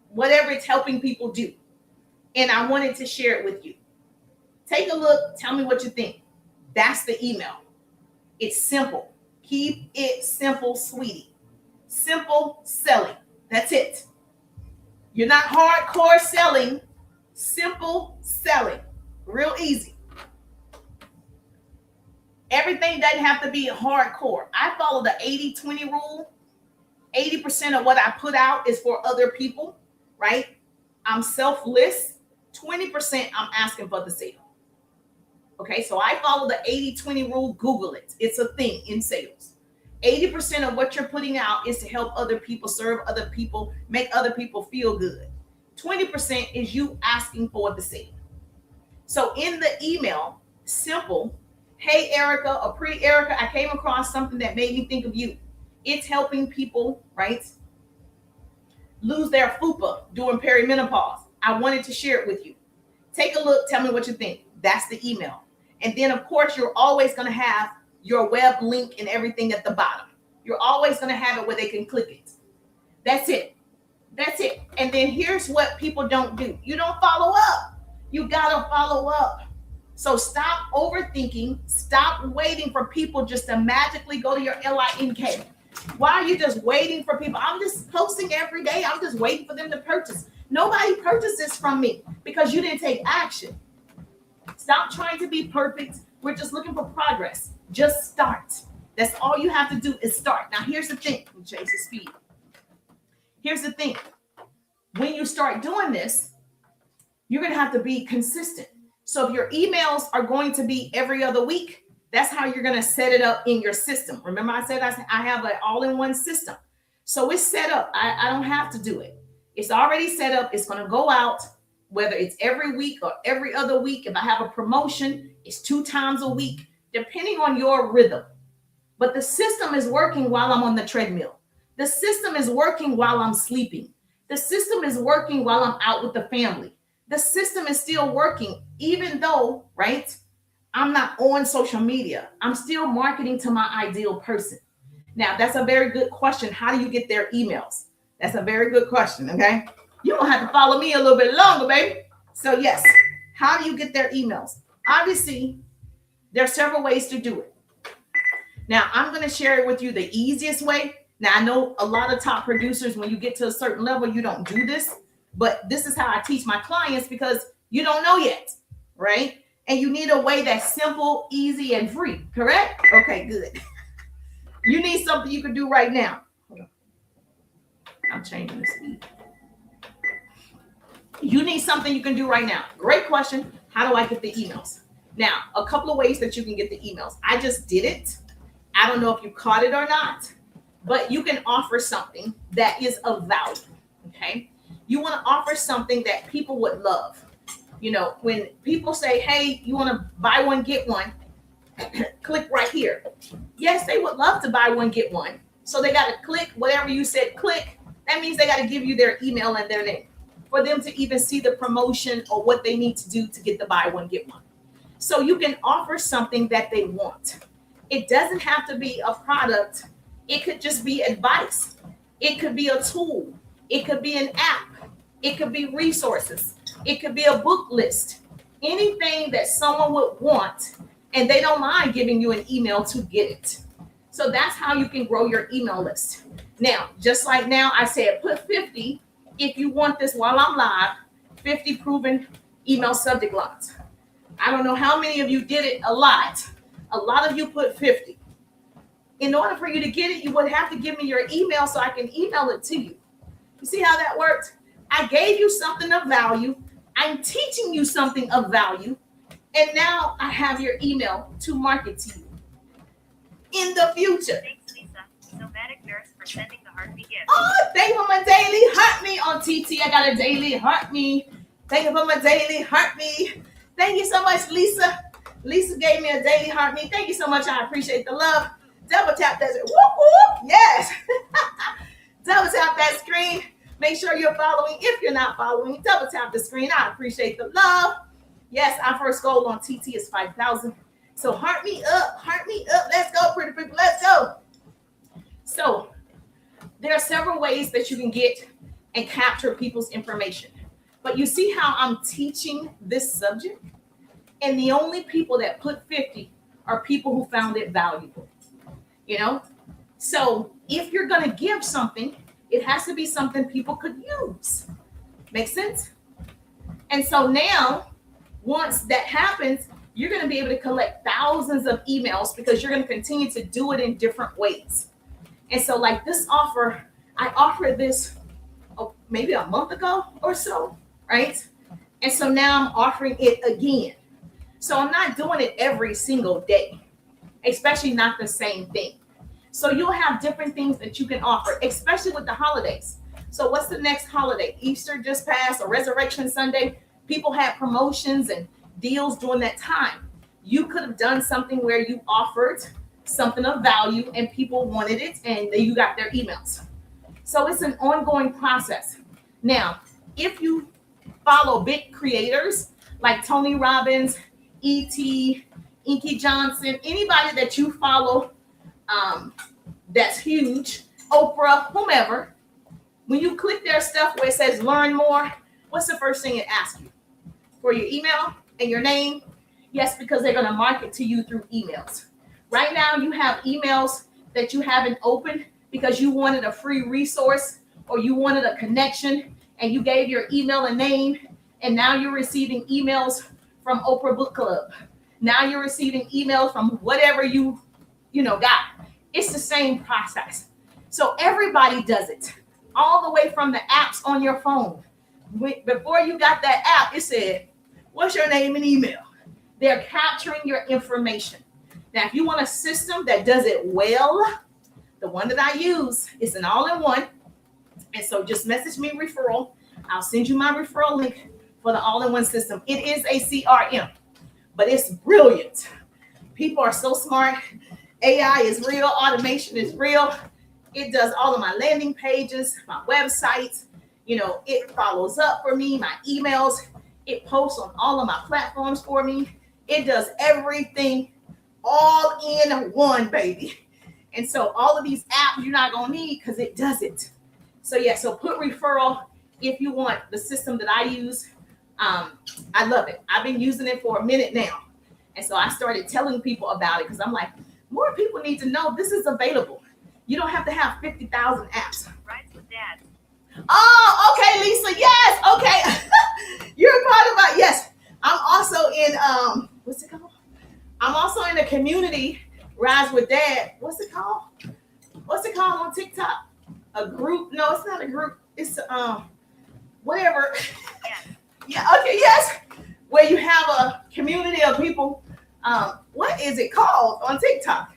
whatever it's helping people do. And I wanted to share it with you. Take a look. Tell me what you think. That's the email. It's simple. Keep it simple, sweetie. Simple selling. That's it. You're not hardcore selling. Simple selling. Real easy. Everything doesn't have to be hardcore. I follow the 80-20 rule. 80% of what I put out is for other people, right? I'm selfless. 20% I'm asking for the sale. Okay, so I follow the 80-20 rule. Google it. It's a thing in sales. 80% of what you're putting out is to help other people, serve other people, make other people feel good. 20% is you asking for the sale. So in the email, simple, hey, Erica, or pretty Erica, I came across something that made me think of you. It's helping people, right, lose their FUPA during perimenopause. I wanted to share it with you. Take a look. Tell me what you think. That's the email. And then, of course, you're always going to have your web link and everything at the bottom. You're always going to have it where they can click it. That's it. That's it. And then here's what people don't do. You don't follow up. You got to follow up. So stop overthinking. Stop waiting for people just to magically go to your LINK. Why are you just waiting for people? I'm just posting every day. I'm just waiting for them to purchase. Nobody purchases from me because you didn't take action. Stop trying to be perfect. We're just looking for progress. Just start. That's all you have to do is start. Now, here's the thing. Let me change the speed. Here's the thing. When you start doing this, you're going to have to be consistent. So if your emails are going to be every other week, that's how you're going to set it up in your system. Remember I said I have an all-in-one system. So it's set up. I don't have to do it. It's already set up. It's going to go out, whether it's every week or every other week. If I have a promotion, it's 2 times a week, depending on your rhythm. But the system is working while I'm on the treadmill. The system is working while I'm sleeping. The system is working while I'm out with the family. The system is still working, even though, right, I'm not on social media. I'm still marketing to my ideal person. Now, that's a very good question. How do you get their emails? That's a very good question, okay? You're going to have to follow me a little bit longer, baby. So, yes, how do you get their emails? Obviously, there are several ways to do it. Now, I'm going to share it with you the easiest way. Now, I know a lot of top producers, when you get to a certain level, you don't do this. But this is how I teach my clients because you don't know yet, right? And you need a way that's simple, easy, and free, correct? Okay, good. You need something you can do right now. Hold on. I'm changing the speed. You need something you can do right now. Great question. How do I get the emails? Now, a couple of ways that you can get the emails. I just did it. I don't know if you caught it or not, but you can offer something that is of value, okay? You want to offer something that people would love. You know, when people say, hey, you want to buy one, get one, click right here. Yes, they would love to buy one, get one. So they got to click whatever you said, click. That means they got to give you their email and their name. for them to even see the promotion or what they need to do to get the buy one, get one. So you can offer something that they want. It doesn't have to be a product. It could just be advice. It could be a tool. It could be an app. It could be resources. It could be a book list. Anything that someone would want, and they don't mind giving you an email to get it. So that's how you can grow your email list. Now, just like now, I said put 50 if you want this while I'm live, 50 proven email subject lines. I don't know how many of you did it a lot. A lot of you put 50. In order for you to get it, you would have to give me your email so I can email it to you. You see how that worked? I gave you something of value. I'm teaching you something of value. And now I have your email to market to you in the future. Thanks, Lisa. Nomadic Nurse, for sending the Heart Me gift. Oh, thank you for my daily Heart Me on TT. I got a daily Heart Me. Thank you for my daily Heart Me. Thank you so much, Lisa. Lisa gave me a daily Heart Me. Thank you so much. I appreciate the love. Double tap that. Whoop, whoop. Yes. Double tap that screen. Make sure you're following. If you're not following, double tap the screen. I appreciate the love. Yes, our first goal on TT is 5,000. So heart me up. Heart me up. Let's go, pretty people. Let's go. So there are several ways that you can get and capture people's information. But you see how I'm teaching this subject? And the only people that put 50 are people who found it valuable. You know? So if you're going to give something, it has to be something people could use. Make sense? And so now, once that happens, you're going to be able to collect thousands of emails because you're going to continue to do it in different ways. And so like this offer, I offered this maybe a month ago or so, right? And so now I'm offering it again. So I'm not doing it every single day, especially not the same thing. So you'll have different things that you can offer, especially with the holidays. So what's the next holiday? Easter just passed, or Resurrection Sunday. People had promotions and deals during that time. You could have done something where you offered something of value and people wanted it and then you got their emails. So it's an ongoing process. Now, if you follow big creators like Tony Robbins, E.T., Inky Johnson, anybody that you follow that's huge, Oprah, whomever, when you click their stuff where it says learn more, what's the first thing it asks you? For your email and your name? Yes, because they're going to market to you through emails. Right now, you have emails that you haven't opened because you wanted a free resource or you wanted a connection and you gave your email a name, and now you're receiving emails from Oprah Book Club. Now you're receiving emails from whatever you got. It's the same process. So everybody does it, all the way from the apps on your phone. Before you got that app, it said, what's your name and email? They're capturing your information. Now, if you want a system that does it well, the one that I use is an all-in-one. And so just message me referral. I'll send you my referral link for the all-in-one system. It is a CRM, but it's brilliant. People are so smart. AI is real. Automation is real. It does all of my landing pages, my websites. It follows up for me, my emails. It posts on all of my platforms for me. It does everything all in one, baby. And so all of these apps you're not going to need because it does it. So yeah, so put referral if you want the system that I use. I love it. I've been using it for a minute now. And so I started telling people about it because I'm like, more people need to know this is available. You don't have to have 50,000 apps. Rides with Dad. Oh, okay, Lisa. Yes. Okay. You're part of my, yes. I'm also in, what's it called? I'm also in the community, Rise with Dad. What's it called? What's it called on TikTok? A group? No, it's not a group. It's, whatever. Yes. Yeah. Okay. Yes. Where you have a community of people. What is it called on TikTok?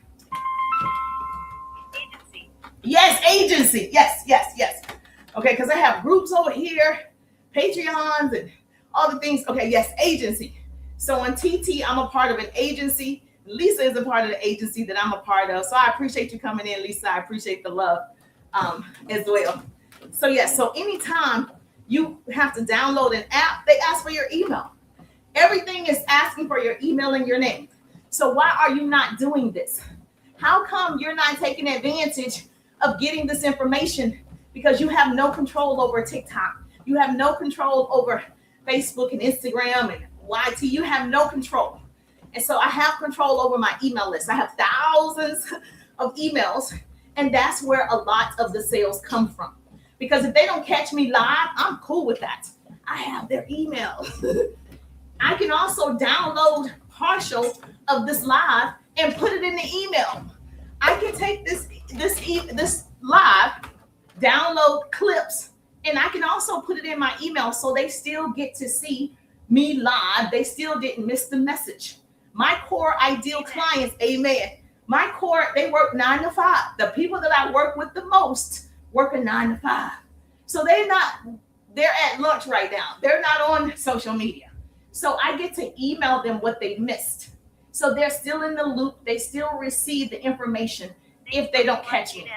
Agency. Yes, agency. Yes. Okay, because I have groups over here, Patreons, and all the things. Okay, yes, agency. So on TT, I'm a part of an agency. Lisa is a part of the agency that I'm a part of. So I appreciate you coming in, Lisa. I appreciate the love as well. So yes, so anytime You have to download an app. They ask for your email. Everything is asking for your email and your name. So why are you not doing this? How come you're not taking advantage of getting this information? Because you have no control over TikTok. You have no control over Facebook and Instagram and YT. You have no control. And so I have control over my email list. I have thousands of emails, and that's where a lot of the sales come from. Because if they don't catch me live, I'm cool with that. I have their email. I can also download partial of this live and put it in the email. I can take this live, download clips, and I can also put it in my email so they still get to see me live. They still didn't miss the message. My core ideal clients, amen. My core, they work 9 to 5. The people that I work with the most work a 9 to 5. So they're at lunch right now. They're not on social media. So I get to email them what they missed. So they're still in the loop. They still receive the information if they don't catch me.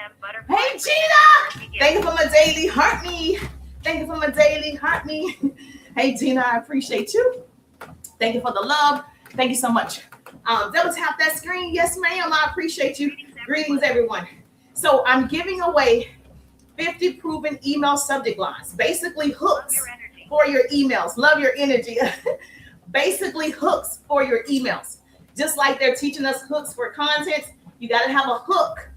Hey, Gina! Thank you for my daily heart me. Thank you for my daily heart me. Hey, Gina, I appreciate you. Thank you for the love. Thank you so much. Double tap that screen. Yes, ma'am. I appreciate you. Greetings, everyone. So I'm giving away 50 proven email subject lines. Basically hooks for your emails. Love your energy. Basically hooks for your emails. Just like they're teaching us hooks for content, you got to have a hook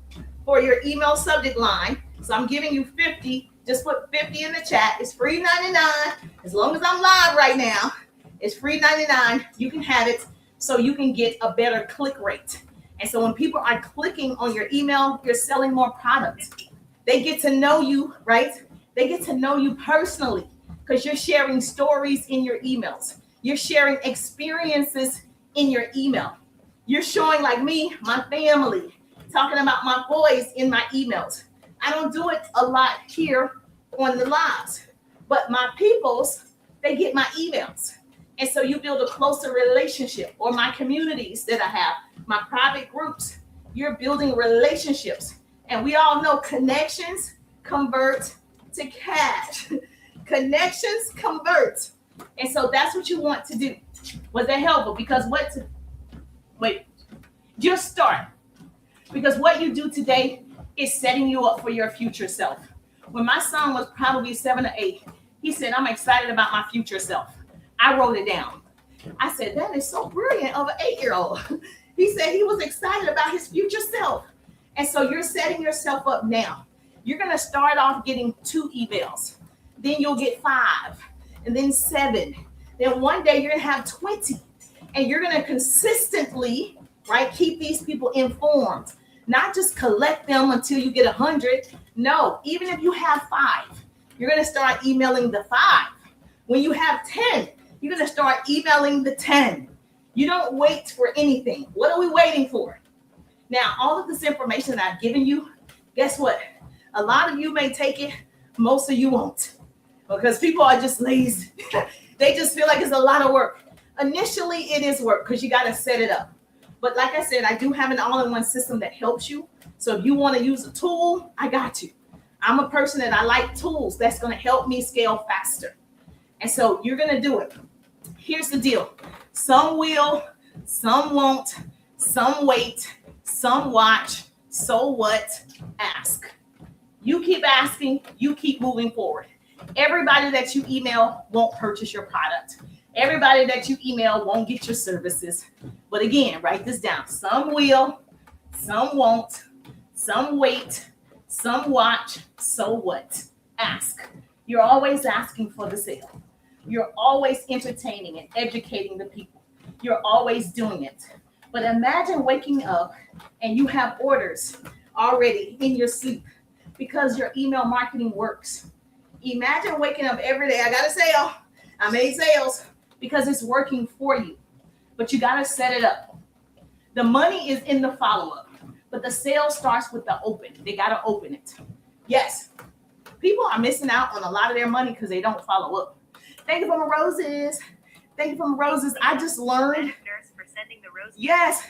for your email subject line. So I'm giving you 50. Just put 50 in the chat. It's free 99. As long as I'm live right now, it's free 99. You can have it so you can get a better click rate. And so when people are clicking on your email, you're selling more products. They get to know you, right? They get to know you personally because you're sharing stories in your emails. You're sharing experiences in your email. You're showing, like me, my family, talking about my boys in my emails. I don't do it a lot here on the lives, but my peoples, they get my emails. And so you build a closer relationship, or my communities that I have, my private groups, you're building relationships. And we all know connections convert to cash. Connections convert. And so that's what you want to do. Was that helpful? Because just start. Because what you do today is setting you up for your future self. When my son was probably 7 or 8, he said, I'm excited about my future self. I wrote it down. I said, that is so brilliant of an 8-year-old. He said he was excited about his future self. And so you're setting yourself up now. You're going to start off getting 2 emails. Then you'll get 5, and then 7. Then one day you're going to have 20. And you're going to consistently, right, keep these people informed. Not just collect them until you get 100. No, even if you have 5, you're going to start emailing the 5. When you have 10, you're going to start emailing the 10. You don't wait for anything. What are we waiting for? Now, all of this information that I've given you, guess what? A lot of you may take it. Most of you won't. Because people are just lazy. They just feel like it's a lot of work. Initially, it is work because you got to set it up. But like I said, I do have an all-in-one system that helps you. So if you want to use a tool, I got you. I'm a person that I like tools that's going to help me scale faster. And so you're going to do it. Here's the deal. Some will, some won't, some wait, some watch. So what? Ask. You keep asking, you keep moving forward. Everybody that you email won't purchase your product. Everybody that you email won't get your services. But again, write this down. Some will, some won't, some wait, some watch. So what? Ask. You're always asking for the sale. You're always entertaining and educating the people. You're always doing it. But imagine waking up and you have orders already in your sleep because your email marketing works. Imagine waking up every day. I got a sale. I made sales because it's working for you. But you got to set it up. The money is in the follow-up, but the sale starts with the open. They got to open it. Yes, people are missing out on a lot of their money because they don't follow up. Thank you for my roses. Thank you for my roses. I just learned. Nurse for sending the roses. Yes,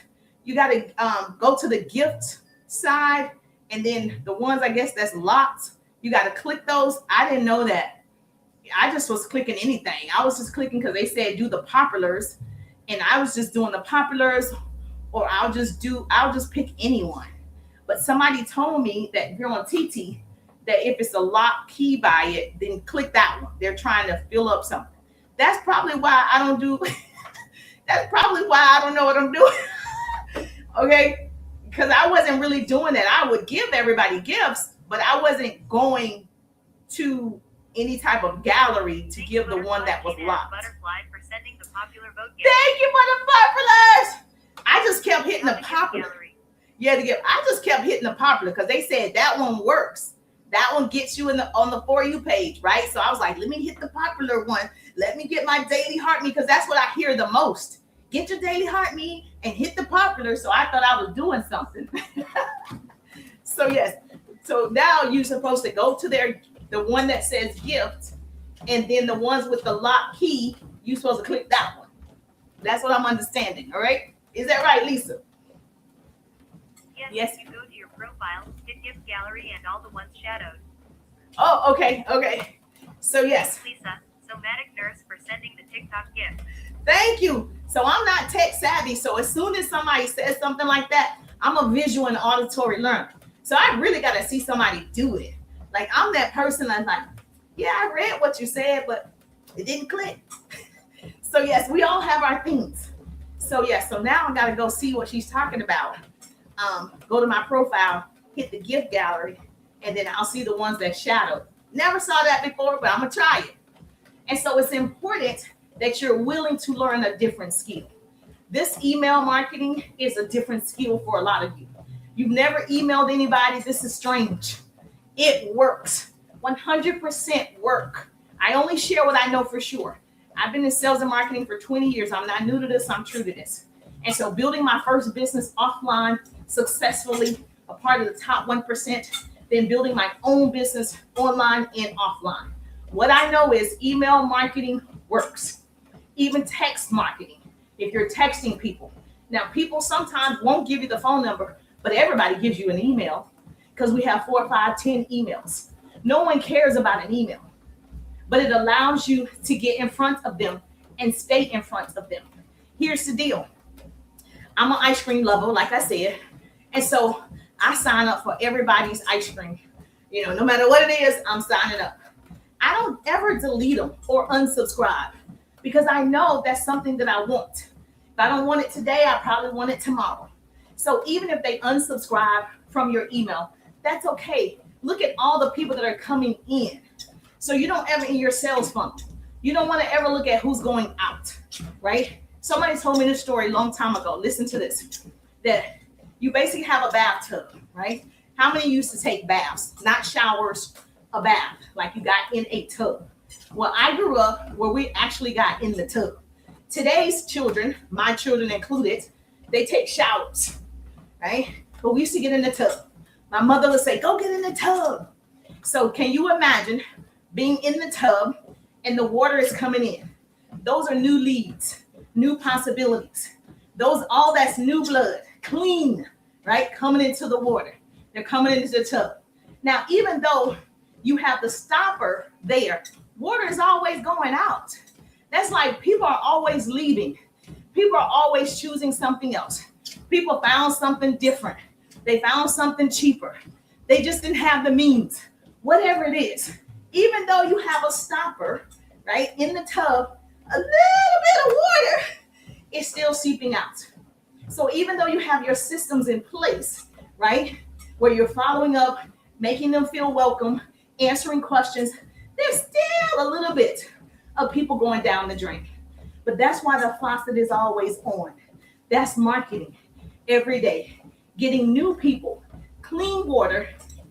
you got to go to the gift side, and then the ones I guess that's locked, you got to click those. I didn't know that. I just was clicking anything. I was just clicking because they said do the populars, and I was just doing the populars, or I'll just pick anyone. But somebody told me that if you're on TT, that if it's a lock key by it, then click that one. They're trying to fill up something. That's probably why I don't do. That's probably why I don't know what I'm doing. Okay, because I wasn't really doing that. I would give everybody gifts, but I wasn't going to any type of gallery to Thank give you, the one that was Butterfly locked. Butterfly for sending the popular vote gift. Thank you for the populars. I just kept hitting the Gift popular. gallery. Yeah, I just kept hitting the popular because they said that one works. That one gets you on the For You page, right? So I was like, let me hit the popular one. Let me get my daily heart me, because that's what I hear the most. Get your daily heart me and hit the popular. So I thought I was doing something. So yes. So now you're supposed to go to the one that says gift, and then the ones with the lock key, you're supposed to click that one. That's what I'm understanding. All right. Is that right, Lisa? Yes. You go to your profile, hit gift gallery, and all the ones shadowed. Oh, okay. Okay. So yes. Lisa, somatic nurse for sending the TikTok gift. Thank you. So I'm not tech savvy. So as soon as somebody says something like that, I'm a visual and auditory learner. So I really got to see somebody do it. Like I'm that person that's like, yeah, I read what you said, but it didn't click. So yes, we all have our things. So yes, so now I got to go see what she's talking about. Go to my profile, hit the gift gallery, and then I'll see the ones that shadowed. Never saw that before, but I'm going to try it. And so it's important that you're willing to learn a different skill. This email marketing is a different skill for a lot of you. You've never emailed anybody. This is strange. It works. 100% work. I only share what I know for sure. I've been in sales and marketing for 20 years. I'm not new to this. I'm true to this. And so building my first business offline successfully, a part of the top 1%, then building my own business online and offline. What I know is email marketing works. Even text marketing, if you're texting people. Now, people sometimes won't give you the phone number, but everybody gives you an email because we have 4, 5, 10 emails. No one cares about an email, but it allows you to get in front of them and stay in front of them. Here's the deal. I'm an ice cream lover, like I said, and so I sign up for everybody's ice cream. You know, no matter what it is, I'm signing up. I don't ever delete them or unsubscribe because I know that's something that I want. If I don't want it today, I probably want it tomorrow. So even if they unsubscribe from your email, that's okay. Look at all the people that are coming in. So you don't ever in your sales funnel. You don't want to ever look at who's going out, right? Somebody told me this story a long time ago. Listen to this. That you basically have a bathtub, right? How many used to take baths? Not showers, a bath, like you got in a tub. Well, I grew up where we actually got in the tub. Today's children, my children included, they take showers, right? But we used to get in the tub. My mother would say, go get in the tub. So can you imagine being in the tub and the water is coming in? Those are new leads, new possibilities. All that's new blood, clean, right? Coming into the water. They're coming into the tub. Now, even though you have the stopper there, water is always going out. That's like people are always leaving. People are always choosing something else. People found something different. They found something cheaper. They just didn't have the means. Whatever it is, even though you have a stopper, right, in the tub, a little bit of water is still seeping out. So even though you have your systems in place, right, where you're following up, making them feel welcome, answering questions, there's still a little bit of people going down the drain. But that's why the faucet is always on. That's marketing every day. Getting new people, clean water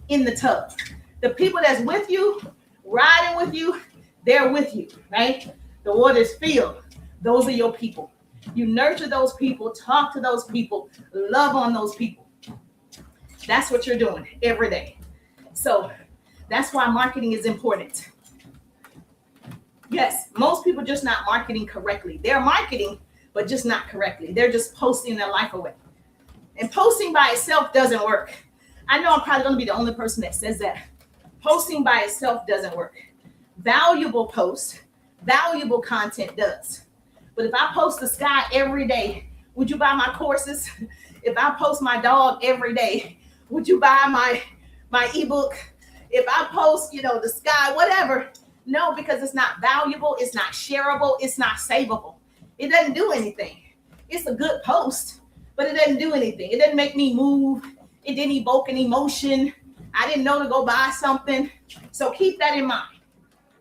in the tub. The people that's with you, riding with you, they're with you, right? The water's filled. Those are your people. You nurture those people, talk to those people, love on those people. That's what you're doing every day. So that's why marketing is important. Yes, most people just not marketing correctly. They're marketing, but just not correctly. They're just posting their life away. And posting by itself doesn't work. I know I'm probably going to be the only person that says that. Posting by itself doesn't work. valuable posts, valuable content does. But if I post the sky every day, would you buy my courses? If I post my dog every day, would you buy my ebook? If I post, the sky, whatever, no, because it's not valuable, it's not shareable, it's not savable. It doesn't do anything. It's a good post, but it doesn't do anything. It doesn't make me move. It didn't evoke an emotion. I didn't know to go buy something. So keep that in mind,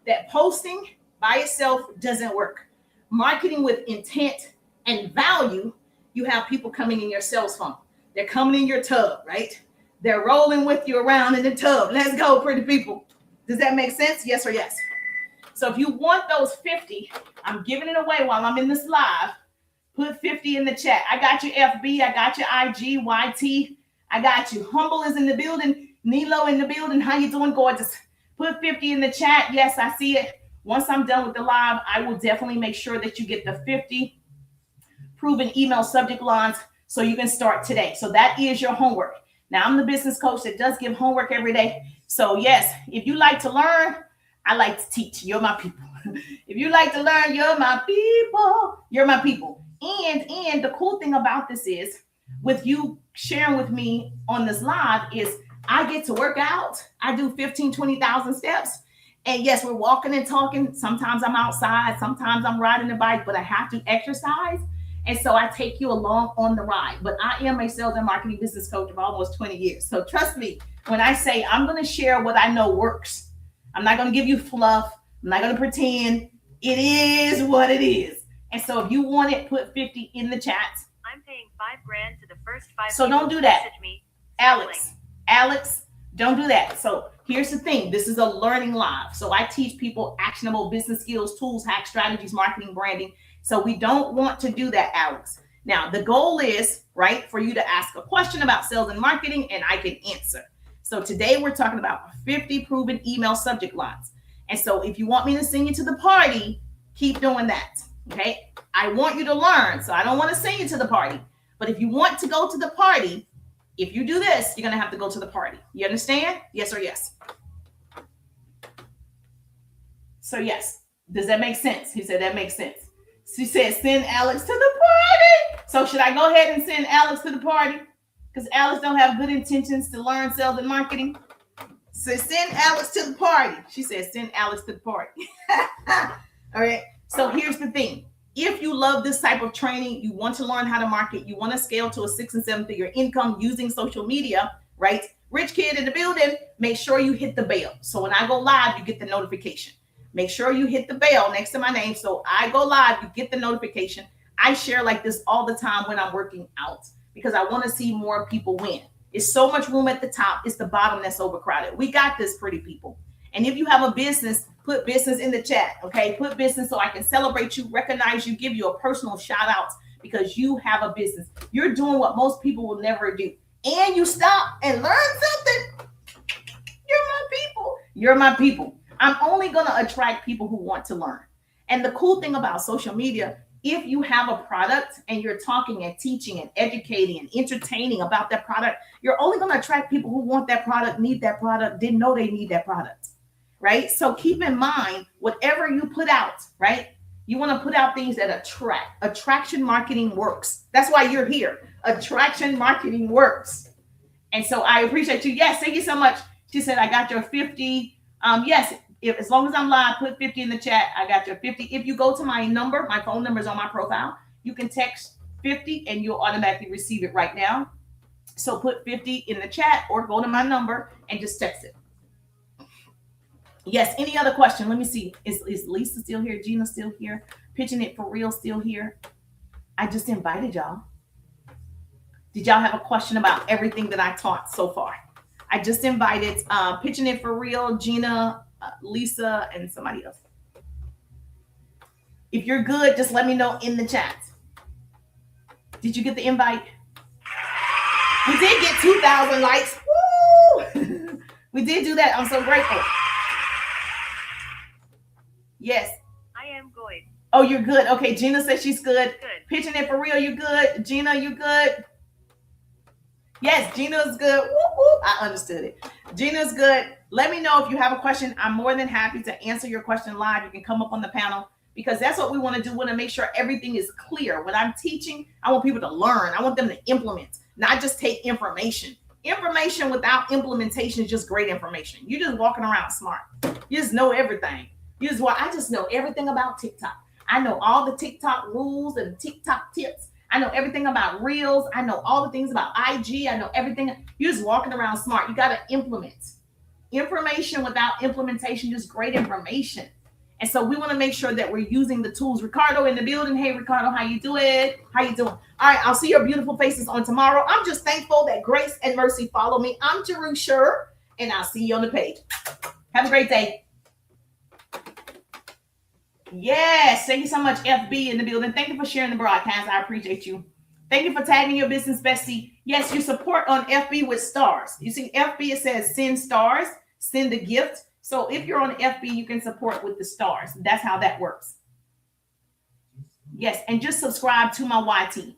that posting by itself doesn't work. Marketing with intent and value, you have people coming in your sales funnel. They're coming in your tub, right? They're rolling with you around in the tub. Let's go, pretty people. Does that make sense? Yes or yes? So if you want those 50, I'm giving it away while I'm in this live. Put 50 in the chat. I got you, FB. I got you, IG, YT. I got you. Humble is in the building. Nilo in the building. How you doing, gorgeous? Put 50 in the chat. Yes, I see it. Once I'm done with the live, I will definitely make sure that you get the 50 proven email subject lines so you can start today. So that is your homework. Now, I'm the business coach that does give homework every day. So yes, if you like to learn, I like to teach. You're my people. If you like to learn, you're my people. You're my people. And the cool thing about this is, with you sharing with me on this live, is I get to work out. I do 15, 20,000 steps. And yes, we're walking and talking. Sometimes I'm outside. Sometimes I'm riding the bike, but I have to exercise. And so I take you along on the ride. But I am a sales and marketing business coach of almost 20 years. So trust me, when I say I'm going to share what I know works, I'm not going to give you fluff. I'm not going to pretend. It is what it is. And so if you want it, put 50 in the chat. I'm paying $5,000 to the first 5 So don't do that. Alex, don't do that. So here's the thing. This is a learning live. So I teach people actionable business skills, tools, hacks, strategies, marketing, branding. So we don't want to do that, Alex. Now, the goal is, right, for you to ask a question about sales and marketing, and I can answer. So today we're talking about 50 proven email subject lines. And so if you want me to send you to the party, keep doing that, okay? I want you to learn, so I don't want to send you to the party. But if you want to go to the party, if you do this, you're going to have to go to the party. You understand? Yes or yes? So yes. Does that make sense? He said that makes sense. She said, send Alex to the party. So should I go ahead and send Alex to the party? Because Alex don't have good intentions to learn sales and marketing. So send Alex to the party. She said, send Alex to the party. All right. So here's the thing. If you love this type of training, you want to learn how to market, you want to scale to a 6 and 7 figure income using social media, right? Rich kid in the building, make sure you hit the bell. So when I go live, you get the notification. Make sure you hit the bell next to my name. So I go live, you get the notification. I share like this all the time when I'm working out because I want to see more people win. It's so much room at the top. It's the bottom that's overcrowded. We got this, pretty people. And if you have a business, put business in the chat, okay? Put business so I can celebrate you, recognize you, give you a personal shout out because you have a business. You're doing what most people will never do. And you stop and learn something. You're my people. You're my people. I'm only going to attract people who want to learn. And the cool thing about social media, if you have a product and you're talking and teaching and educating and entertaining about that product, you're only going to attract people who want that product, need that product, didn't know they need that product, right? So keep in mind, whatever you put out, right? You want to put out things that attract. Attraction marketing works. That's why you're here. Attraction marketing works. And so I appreciate you. Yes, thank you so much. She said, I got your 50. Yes, as long as I'm live, put 50 in the chat. I got your 50. If you go to my number, my phone number is on my profile. You can text 50 and you'll automatically receive it right now. So put 50 in the chat or go to my number and just text it. Yes, any other question? Let me see. Is Lisa still here? Gina still here? Pitching It for Real still here? I just invited y'all. Did y'all have a question about everything that I taught so far? I just invited Pitching It for Real, Gina, Lisa, and somebody else. If you're good, just let me know in the chat. Did you get the invite? We did get 2,000 likes. Woo! We did do that. I'm so grateful. Yes. I am good. Oh, you're good. Okay, Gina says she's good. Good. Pitching It for Real, you good. Gina, you good. Yes, Gina's good. Whoop, whoop. I understood it. Gina's good. Let me know if you have a question. I'm more than happy to answer your question live. You can come up on the panel because that's what we want to do. We want to make sure everything is clear. When I'm teaching, I want people to learn. I want them to implement, not just take information. Information without implementation is just great information. You're just walking around smart. You just know everything. I just know everything about TikTok. I know all the TikTok rules and TikTok tips. I know everything about Reels. I know all the things about IG. I know everything. You're just walking around smart. You got to implement. Information without implementation, just great information. And so we want to make sure that we're using the tools. Ricardo in the building. Hey, Ricardo, how you doing? How you doing? All right, I'll see your beautiful faces on tomorrow. I'm just thankful that grace and mercy follow me. I'm Jerusha, and I'll see you on the page. Have a great day. Yes, thank you so much, FB in the building. Thank you for sharing the broadcast. I appreciate you. Thank you for tagging your business bestie. Yes, you support on FB with stars. You see FB, it says send stars, send a gift. So if you're on FB, you can support with the stars. That's how that works. Yes, and just subscribe to my YT.